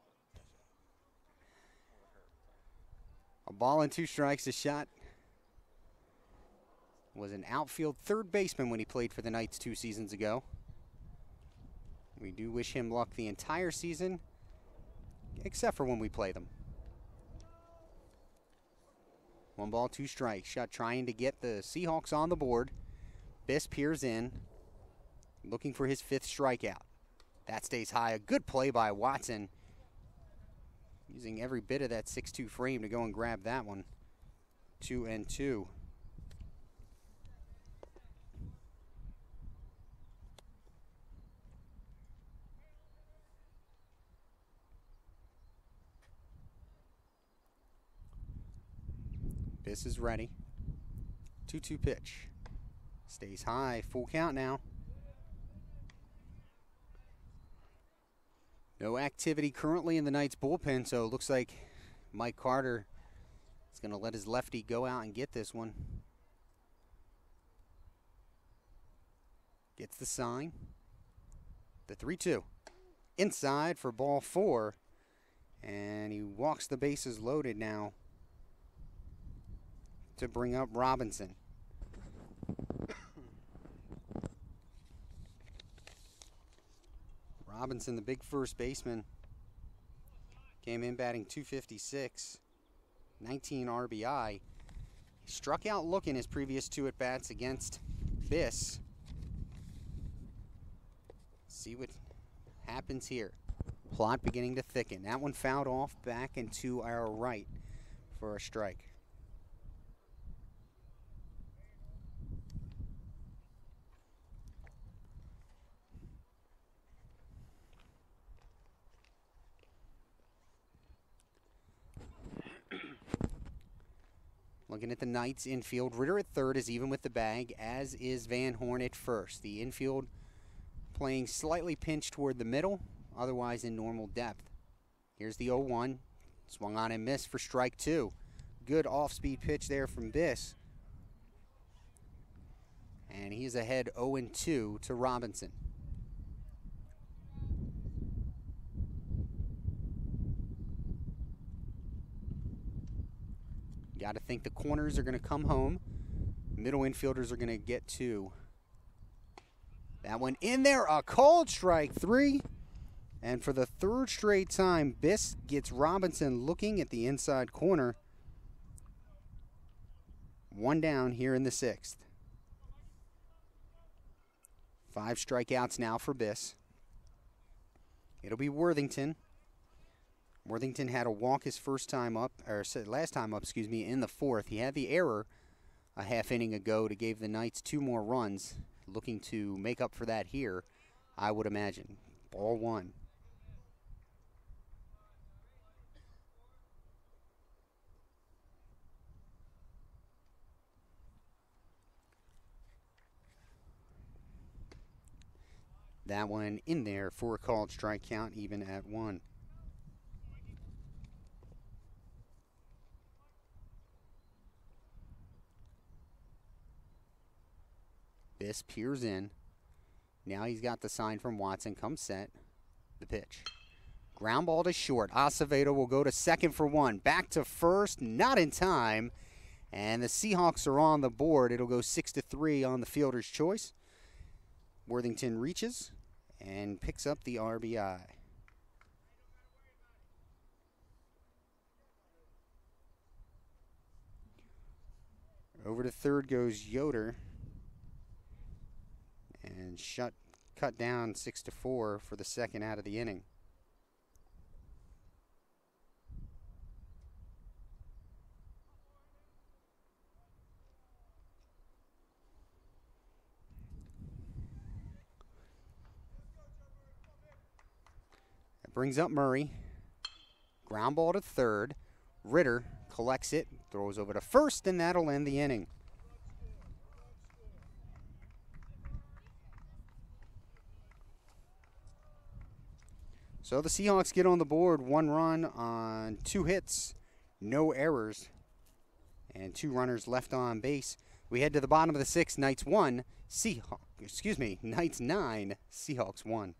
it. A ball and 2 strikes. The shot was an outfield 3rd baseman when he played for the Knights 2 seasons ago. We do wish him luck the entire season, except for when we play them. 1 ball, 2 strikes. Shot trying to get the Seahawks on the board. Biss peers in, looking for his 5th strikeout. That stays high. A good play by Watson, using every bit of that 6'2" frame to go and grab that one. 2-2. Biss is ready. 2-2 pitch. Stays high. Full count now. No activity currently in the Knights bullpen, so it looks like Mike Carter is going to let his lefty go out and get this one. Gets the sign. The 3-2. Inside for ball 4. And he walks the bases loaded now to bring up Robinson. Robinson, the big first baseman, came in batting .256, 19 RBI. He struck out looking his previous 2 at-bats against Biss. See what happens here. Plot beginning to thicken. That one fouled off back into our right for a strike. Looking at the Knights infield, Ritter at third is even with the bag, as is Van Horn at first. The infield playing slightly pinched toward the middle, otherwise in normal depth. Here's the 0-1. Swung on and missed for strike 2. Good off-speed pitch there from Biss. And he's ahead 0-2 to Robinson. Got to think the corners are going to come home. Middle infielders are going to get 2. That one in there, a called strike 3. And for the 3rd straight time, Biss gets Robinson looking at the inside corner. 1 down here in the 6th. 5 strikeouts now for Biss. It'll be Worthington. Worthington had a walk his last time up, in the 4th. He had the error a half inning ago to give the Knights 2 more runs. Looking to make up for that here, I would imagine. Ball 1. That one in there for a called strike count, even at 1. Biss peers in. Now he's got the sign from Watson. Come set. The pitch. Ground ball to short. Acevedo will go to second for 1. Back to first. Not in time. And the Seahawks are on the board. It'll go 6-3 on the fielder's choice. Worthington reaches and picks up the RBI. Over to third goes Yoder. And cut down 6-4 for the second out of the inning. That brings up Murray. Ground ball to third. Ritter collects it, throws over to first, and that'll end the inning. So the Seahawks get on the board, 1 run on 2 hits, no errors, and 2 runners left on base. We head to the bottom of the 6th. Knights 1, Knights 9, Seahawks 1.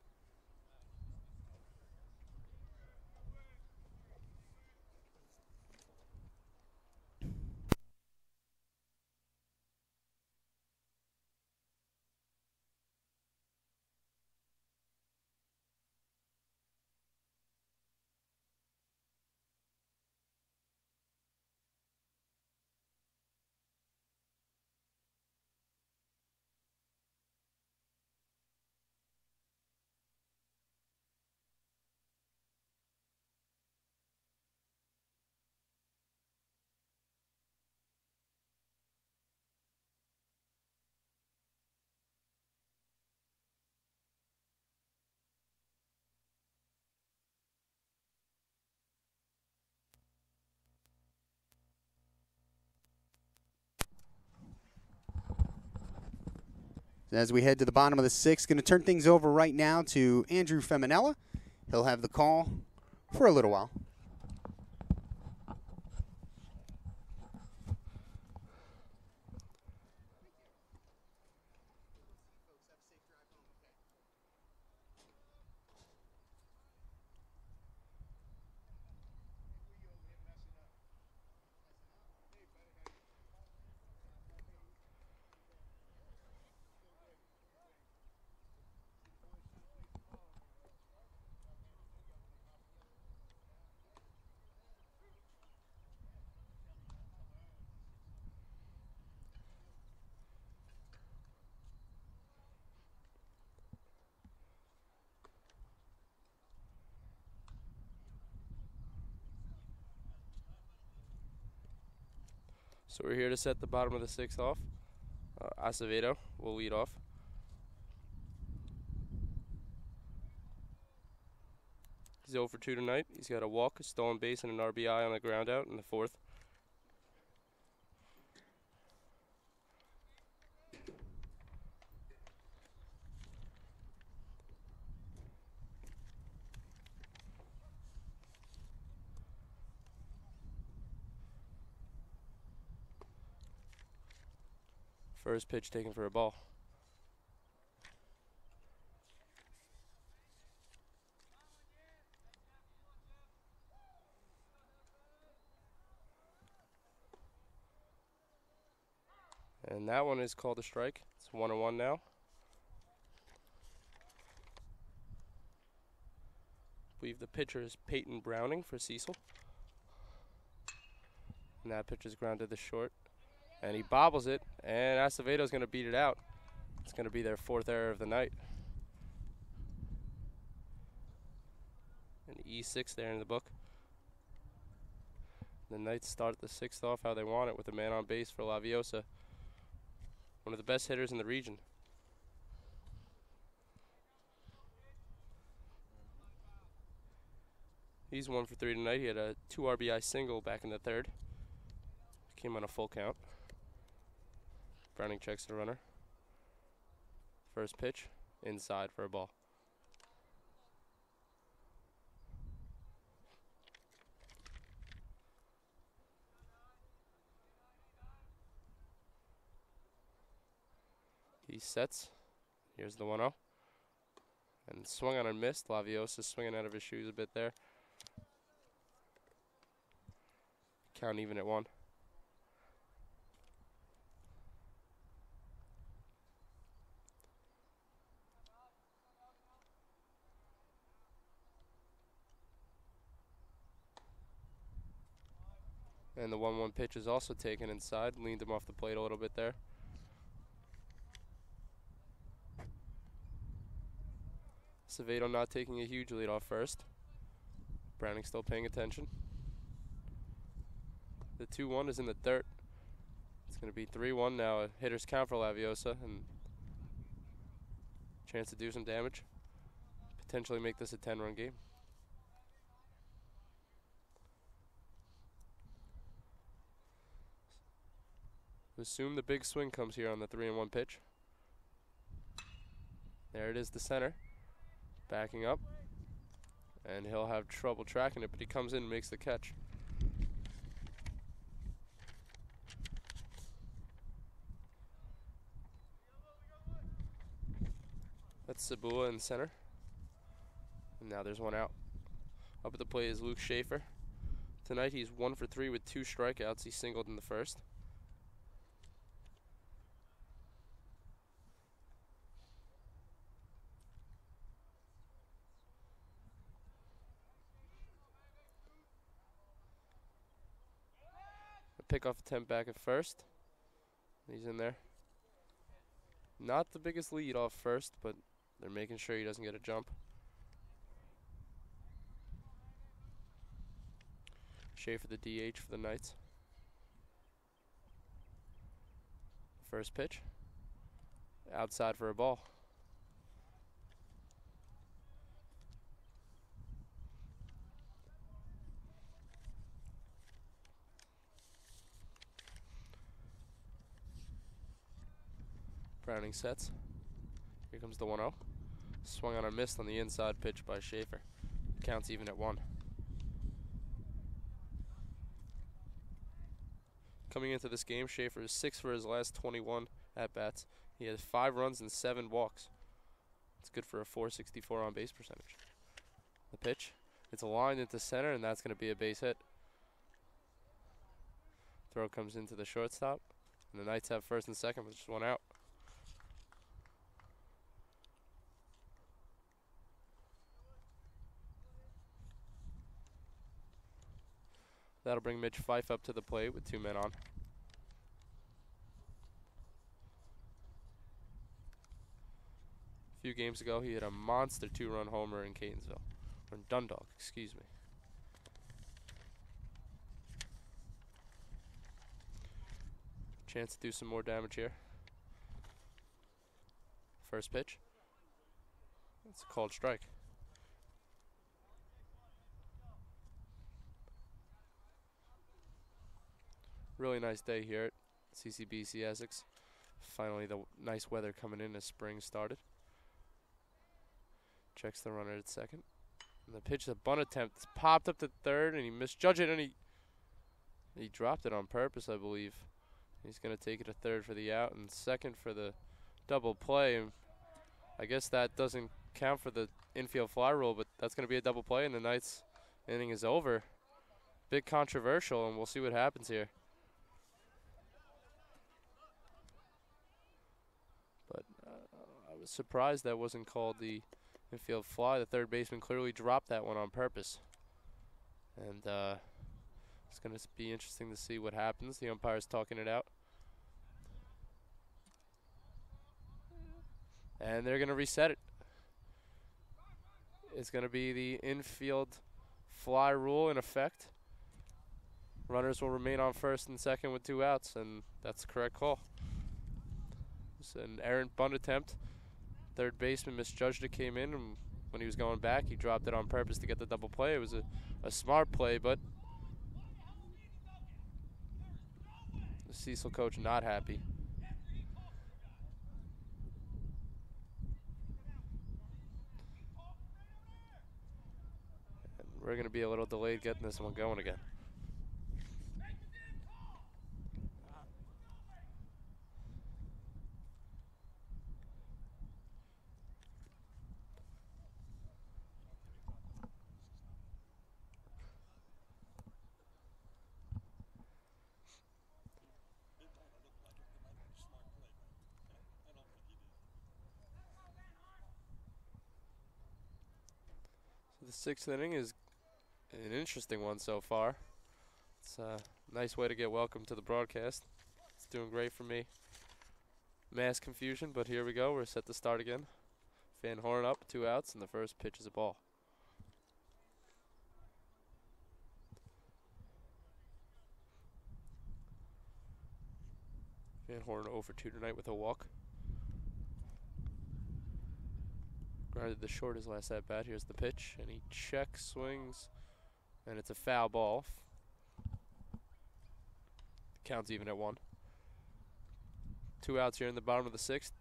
As we head to the bottom of the 6th, going to turn things over right now to Andrew Feminella. He'll have the call for a little while. So we're here to set the bottom of the sixth off. Acevedo will lead off. He's 0 for 2 tonight. He's got a walk, a stolen base, and an RBI on the ground out in the fourth. First pitch taken for a ball. And that one is called a strike. It's 1-1 now. I believe the pitcher is Peyton Browning for Cecil. And that pitch is grounded to short. And he bobbles it, and Acevedo's going to beat it out. It's going to be their fourth error of the night. An E6 there in the book. The Knights start the sixth off how they want it with a man on base for Laviosa. One of the best hitters in the region. He's 1 for 3 tonight. He had a 2 RBI single back in the third. Came on a full count. Browning checks the runner. First pitch, inside for a ball. He sets. Here's the 1-0. And swung on and missed. Laviosa swinging out of his shoes a bit there. Count even at 1. And the 1-1 pitch is also taken inside. Leaned him off the plate a little bit there. Acevedo not taking a huge lead off first. Browning still paying attention. The 2-1 is in the dirt. It's going to be 3-1 now. A hitter's count for Laviosa and chance to do some damage. Potentially make this a 10-run game. Assume the big swing comes here on the 3-1 pitch. There it is, the center. Backing up. And he'll have trouble tracking it, but he comes in and makes the catch. That's Sabua in center. And now there's one out. Up at the plate is Luke Schaefer. Tonight he's 1 for 3 with 2 strikeouts. He singled in the first. Pickoff attempt back at first. He's in there. Not the biggest lead off first, but they're making sure he doesn't get a jump. Schaefer the DH for the Knights. First pitch. Outside for a ball. Browning sets. Here comes the 1-0. Swung on a miss on the inside pitch by Schaefer. Counts even at 1. Coming into this game, Schaefer is 6 for his last 21 at-bats. He has 5 runs and 7 walks. It's good for a .464 on-base percentage. The pitch. It's a line into center, and that's going to be a base hit. Throw comes into the shortstop. And the Knights have first and second with just 1 out. That'll bring Mitch Fife up to the plate with 2 men on. A few games ago, he hit a monster 2-run homer in Catonsville. Or in Dundalk, excuse me. Chance to do some more damage here. First pitch. It's a called strike. Really nice day here at CCBC Essex. Finally, the nice weather coming in as spring started. Checks the runner at second. And the pitch is a bunt attempt. It's popped up to third, and he misjudged it, and he dropped it on purpose, I believe. He's going to take it to third for the out and second for the double play. And I guess that doesn't count for the infield fly rule, but that's going to be a double play, and the ninth inning is over. Bit controversial, and we'll see what happens here. But I was surprised that wasn't called the infield fly. The third baseman clearly dropped that one on purpose. And it's going to be interesting to see what happens. The umpire's talking it out. And they're going to reset it. It's going to be the infield fly rule in effect. Runners will remain on first and second with 2 outs, and that's the correct call. It's an errant bunt attempt. Third baseman misjudged it, came in, and when he was going back, he dropped it on purpose to get the double play. It was a smart play, but the Cecil coach not happy. And we're going to be a little delayed getting this one going again. The 6th inning is an interesting one so far. It's a nice way to get welcome to the broadcast. It's doing great for me. Mass confusion, but here we go. We're set to start again. Fan horn up, 2 outs, and the first pitch is a ball. Van Horn 0 for 2 tonight with a walk. Grounded the short his last at bat. Here's the pitch, and he checks, swings, and it's a foul ball. Counts even at 1. 2 outs here in the bottom of the 6th.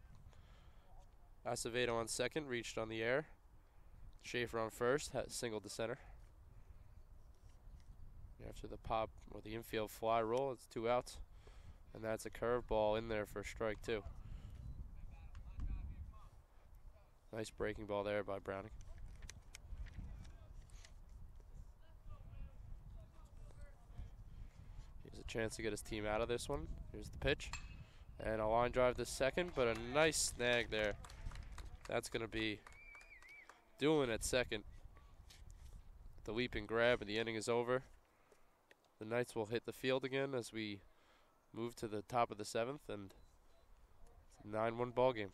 Acevedo on second, reached on the air. Schaefer on first, singled to center. After the pop or the infield fly roll, it's 2 outs, and that's a curveball in there for a strike 2. Nice breaking ball there by Browning. Here's a chance to get his team out of this one. Here's the pitch. And a line drive to second, but a nice snag there. That's going to be Doolin at second. The leap and grab, and the inning is over. The Knights will hit the field again as we move to the top of the 7th, and it's a 9-1 ball game.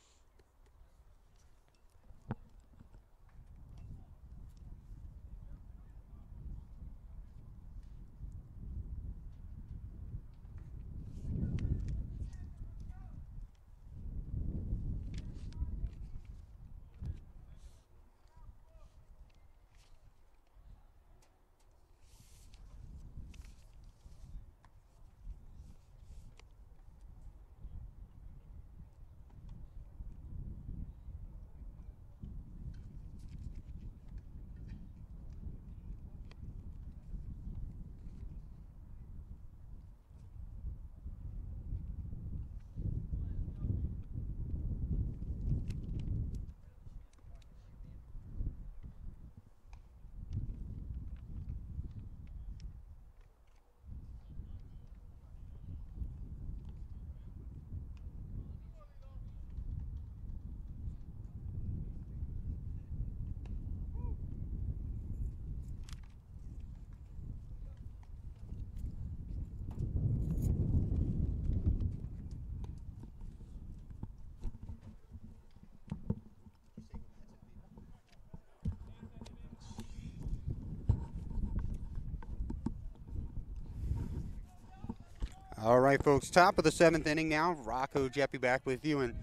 All right, folks, top of the 7th inning now. Rocco Jeppy back with you, and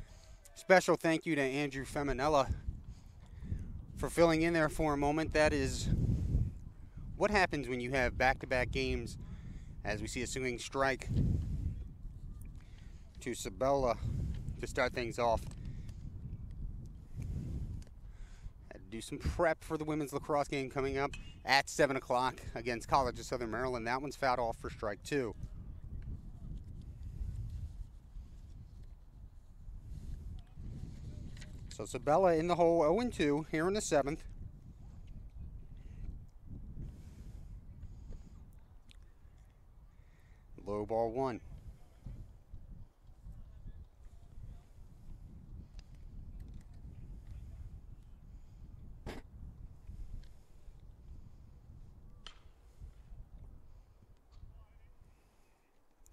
special thank you to Andrew Feminella for filling in there for a moment. That is what happens when you have back-to-back games, as we see a swinging strike to Sabella to start things off. Had to do some prep for the women's lacrosse game coming up at 7 o'clock against College of Southern Maryland. That one's fouled off for strike 2. So Sabella in the hole, 0-2 here in the 7th. Low ball 1.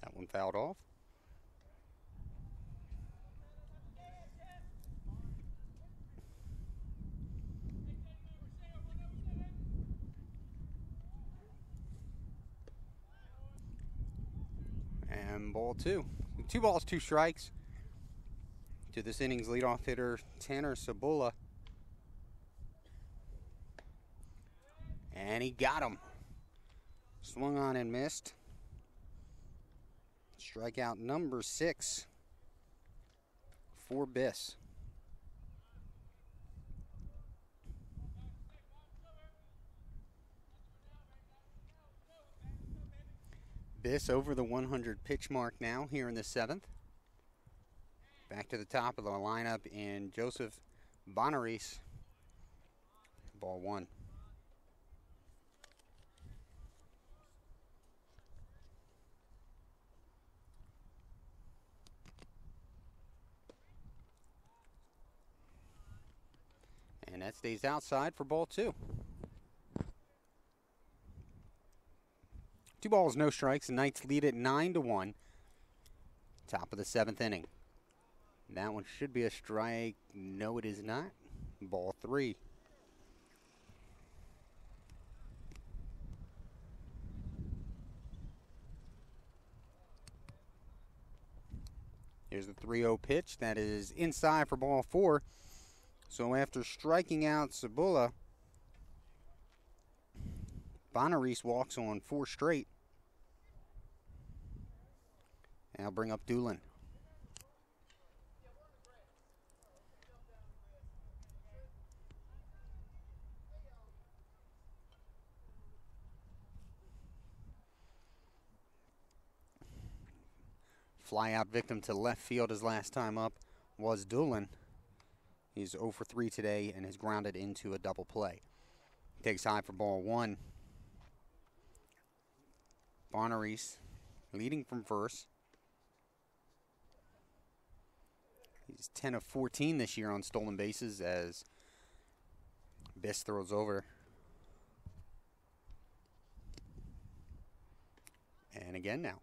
That one fouled off. And ball 2. 2 balls, 2 strikes to this inning's leadoff hitter, Tanner Sabula. And he got him. Swung on and missed. Strikeout number 6 for Biss. Biss over the 100 pitch mark now here in the 7th. Back to the top of the lineup in Joseph Bonaris. Ball 1. And that stays outside for ball 2. 2 balls, no strikes. The Knights lead it 9-1. Top of the 7th inning. That one should be a strike. No, it is not. Ball 3. Here's the 3-0 pitch. That is inside for ball 4. So after striking out Sabula, Bonaris walks on 4 straight. And I'll bring up Doolin. Fly out victim to left field his last time up was Doolin. He's 0 for 3 today and has grounded into a double play. Takes high for ball 1. Bonaris leading from first. He's 10 of 14 this year on stolen bases as Biss throws over. And again now.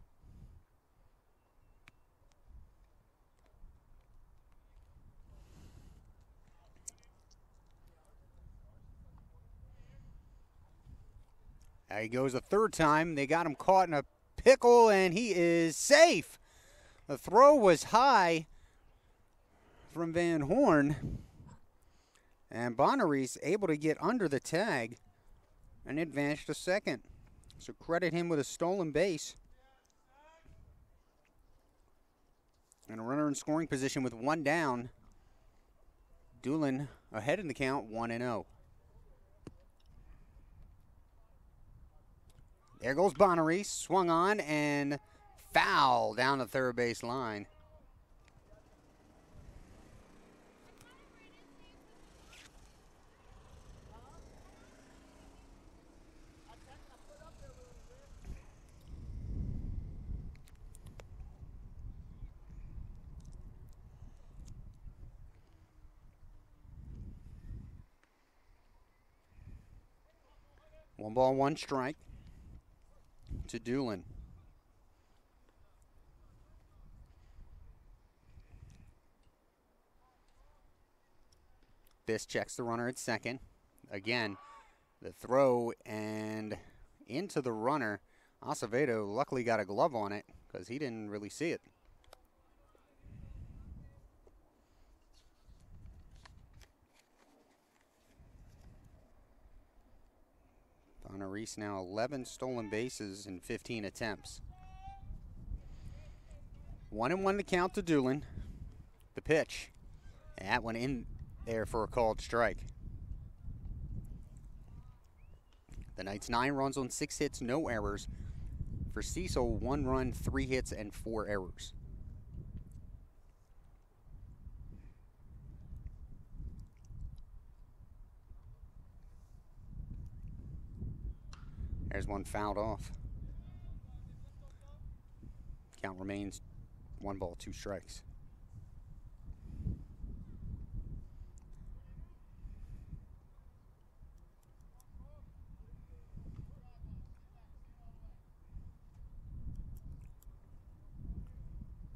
There he goes a third time. They got him caught in a pickle, and he is safe. The throw was high from Van Horn, and Bonaris able to get under the tag and advance to second. So credit him with a stolen base. And a runner in scoring position with 1 down. Doolin ahead in the count, 1-0. There goes Bonaris, swung on and foul down the third base line. One ball, 1 strike to Doolin. Biss checks the runner at second. Again, the throw and into the runner. Acevedo luckily got a glove on it. because he didn't really see it. Reese now 11 stolen bases in 15 attempts. 1-1 to count to Doolin. The pitch. And that one in there for a called strike. The Knights 9 runs on 6 hits, no errors. For Cecil, 1 run, 3 hits, and 4 errors. There's one fouled off. Count remains 1 ball, 2 strikes.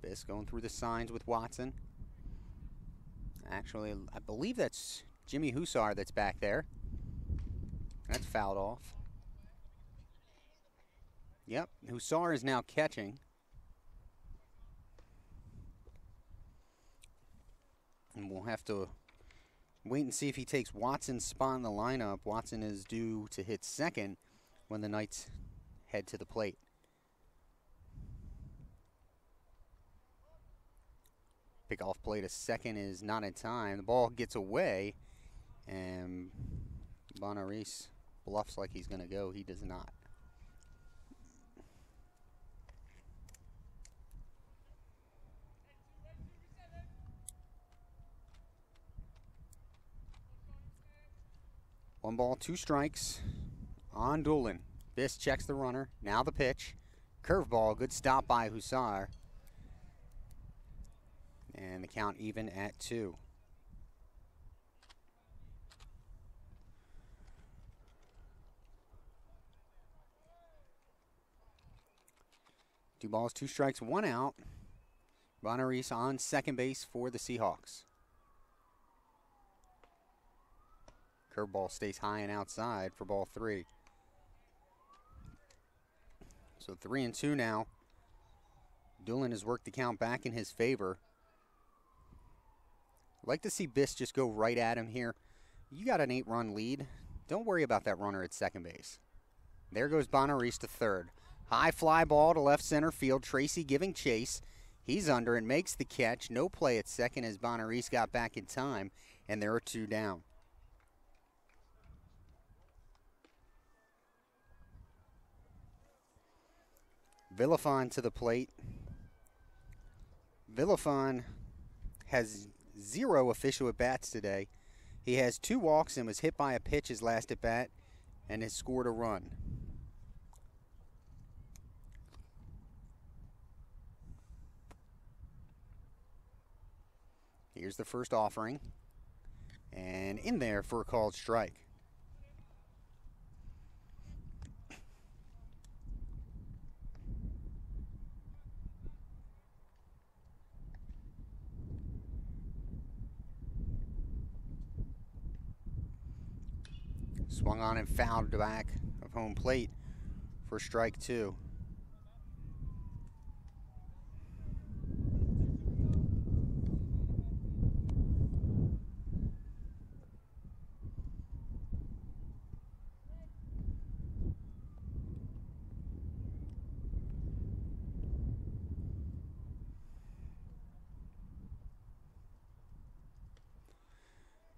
Biss going through the signs with Watson. Actually, I believe that's Jimmy Hussar that's back there. That's fouled off. Yep, Hussar is now catching. And we'll have to wait and see if he takes Watson's spot in the lineup. Watson is due to hit second when the Knights head to the plate. Pick off play to second is not in time. The ball gets away, and Bonaris bluffs like he's going to go. He does not. One ball, 2 strikes on Doolin. Biss checks the runner. Now the pitch. Curveball, good stop by Hussar. And the count even at 2. Two balls, 2 strikes, 1 out. Bonaris on second base for the Seahawks. Curveball stays high and outside for ball 3. So 3-2 now. Doolin has worked the count back in his favor. I'd like to see Biss just go right at him here. You got an 8-run lead. Don't worry about that runner at second base. There goes Bonaris to third. High fly ball to left center field. Tracy giving chase. He's under and makes the catch. No play at second as Bonaris got back in time, and there are 2 down. Villafon to the plate. Villafon has 0 official at-bats today. He has 2 walks and was hit by a pitch his last at-bat and has scored a run. Here's the first offering. And in there for a called strike. Swung on and fouled back of home plate for strike 2.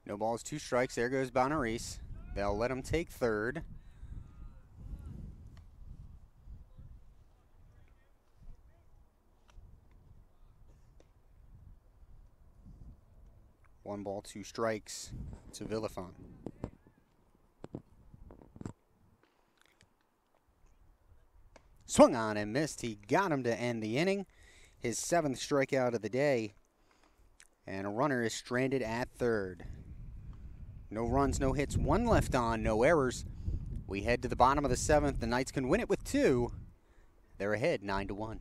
No balls, 2 strikes. There goes Bonaris. They'll let him take third. One ball, 2 strikes to Villafon. Swung on and missed. He got him to end the inning. His 7th strikeout of the day. And a runner is stranded at third. No runs, no hits, 1 left on, no errors. We head to the bottom of the 7th. The Knights can win it with 2. They're ahead 9-1.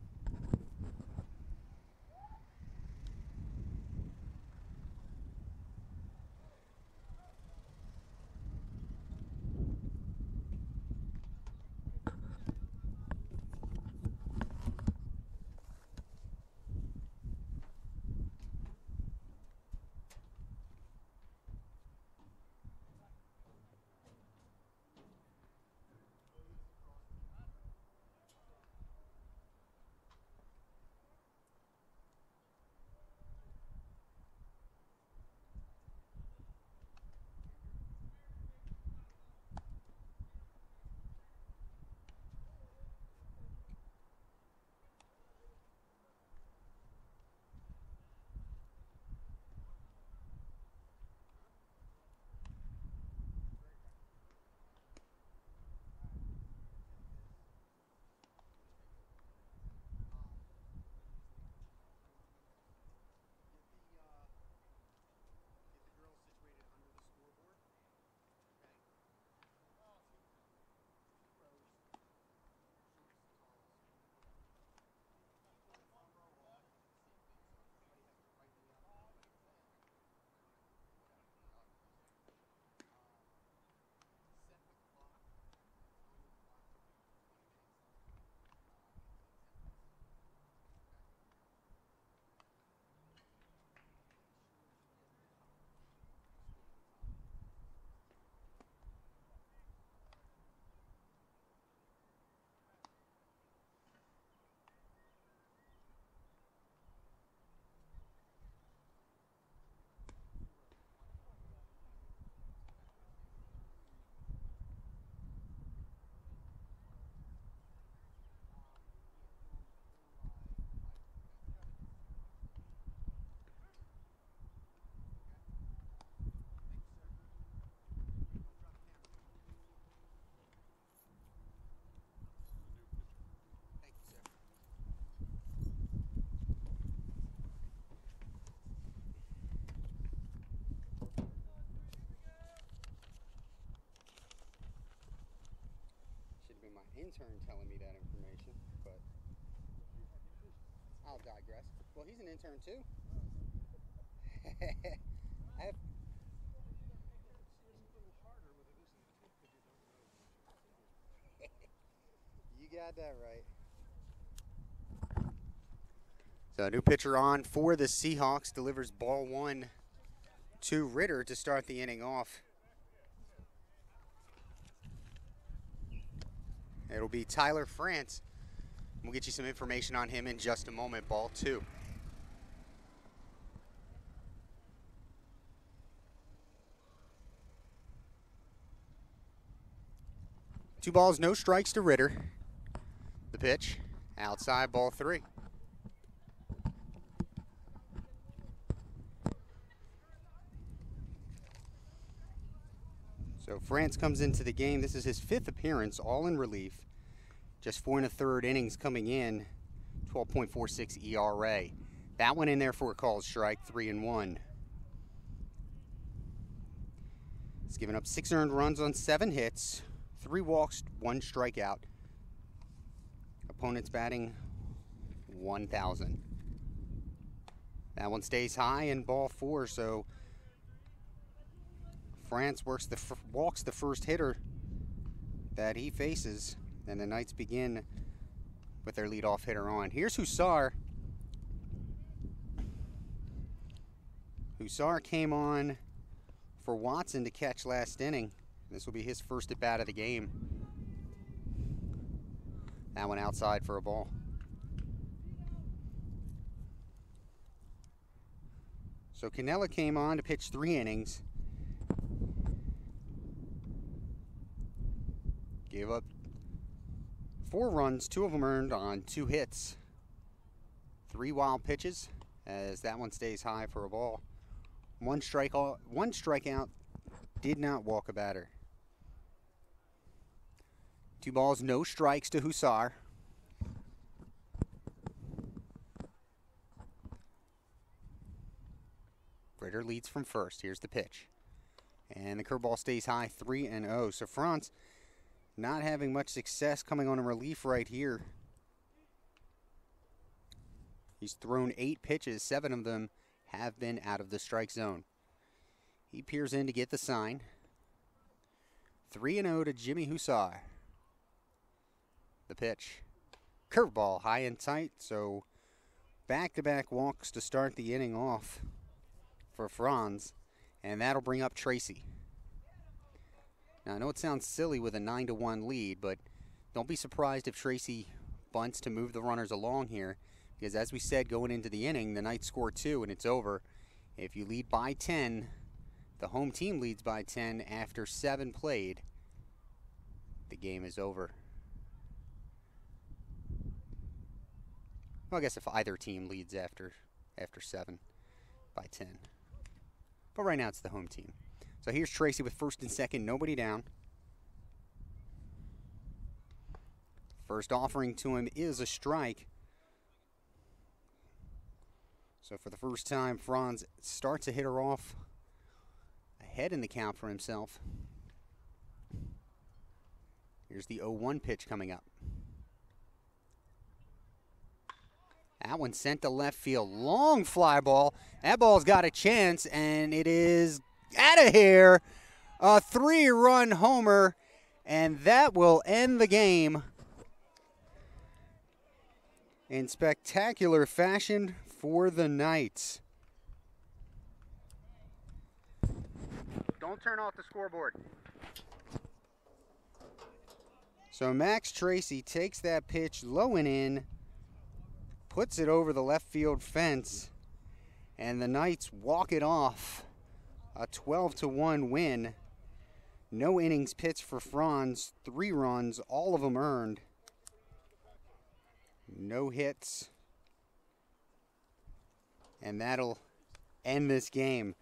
intern telling me that information, but I'll digress. Well, he's an intern too. You got that right. So a new pitcher on for the Seahawks, delivers ball 1 to Ritter to start the inning off. It'll be Tyler France. We'll get you some information on him in just a moment. Ball 2. Two balls, no strikes to Ritter. The pitch, outside, ball 3. So France comes into the game. This is his 5th appearance, all in relief. Just 4 1/3 innings coming in, 12.46 ERA. That one in there for a called strike, 3-1. He's given up 6 earned runs on 7 hits, 3 walks, 1 strikeout. Opponent's batting 1,000. That one stays high in ball 4, so France walks the first hitter that he faces, and the Knights begin with their leadoff hitter on. Here's Hussar. Hussar came on for Watson to catch last inning. This will be his first at bat of the game. That one outside for a ball. So Cannella came on to pitch 3 innings. Gave up 4 runs, 2 of them earned on 2 hits. 3 wild pitches, as that one stays high for a ball. 1 strikeout, did not walk a batter. 2 balls, no strikes to Hussar. Ritter leads from first. Here's the pitch. And the curveball stays high, 3-0. So France not having much success coming on in relief right here. He's thrown 8 pitches, 7 of them have been out of the strike zone. He peers in to get the sign. 3-0 to Jimmy Hussar. The pitch. Curveball high and tight, so back-to-back walks to start the inning off for Franz, and that'll bring up Tracy. Now, I know it sounds silly with a 9-1 lead, but don't be surprised if Tracy bunts to move the runners along here, because as we said going into the inning, the Knights score 2 and it's over. If you lead by 10, the home team leads by 10 after 7 played, the game is over. Well, I guess if either team leads after 7 by 10. But right now it's the home team. So here's Tracy with first and second, nobody down. First offering to him is a strike. So for the first time, Franz starts a hitter off ahead in the count for himself. Here's the 0-1 pitch coming up. That one sent to left field. Long fly ball. That ball's got a chance, and it is out of here. A 3-run homer, and that will end the game in spectacular fashion for the Knights. Don't turn off the scoreboard. So Max Tracy takes that pitch low and in, puts it over the left field fence, and the Knights walk it off. A 12-1 win. No innings pitched for Franz, 3 runs, all of them earned. No hits. And that'll end this game.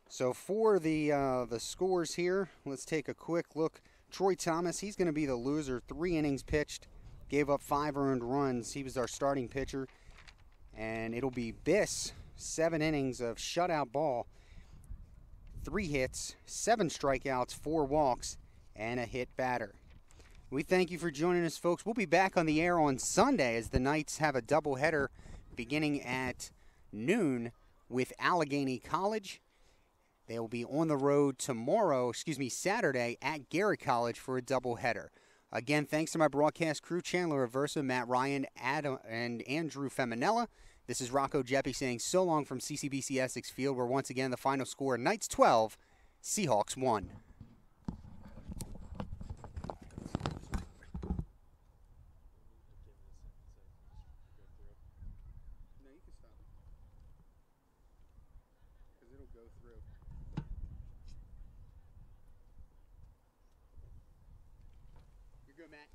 So for the scores here, let's take a quick look. Troy Thomas, he's going to be the loser. 3 innings pitched, gave up 5 earned runs. He was our starting pitcher. And it'll be Biss, 7 innings of shutout ball, 3 hits, 7 strikeouts, 4 walks, and a hit batter. We thank you for joining us, folks. We'll be back on the air on Sunday as the Knights have a doubleheader beginning at noon with Allegheny College. They will be on the road Saturday at Garrett College for a doubleheader. Again, thanks to my broadcast crew, Chandler Aversa, Matt Ryan, Adam, and Andrew Feminella. This is Rocco Jeppy saying so long from CCBC Essex Field, where once again the final score, Knights 12, Seahawks 1. You're good, Matt.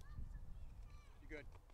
You're good.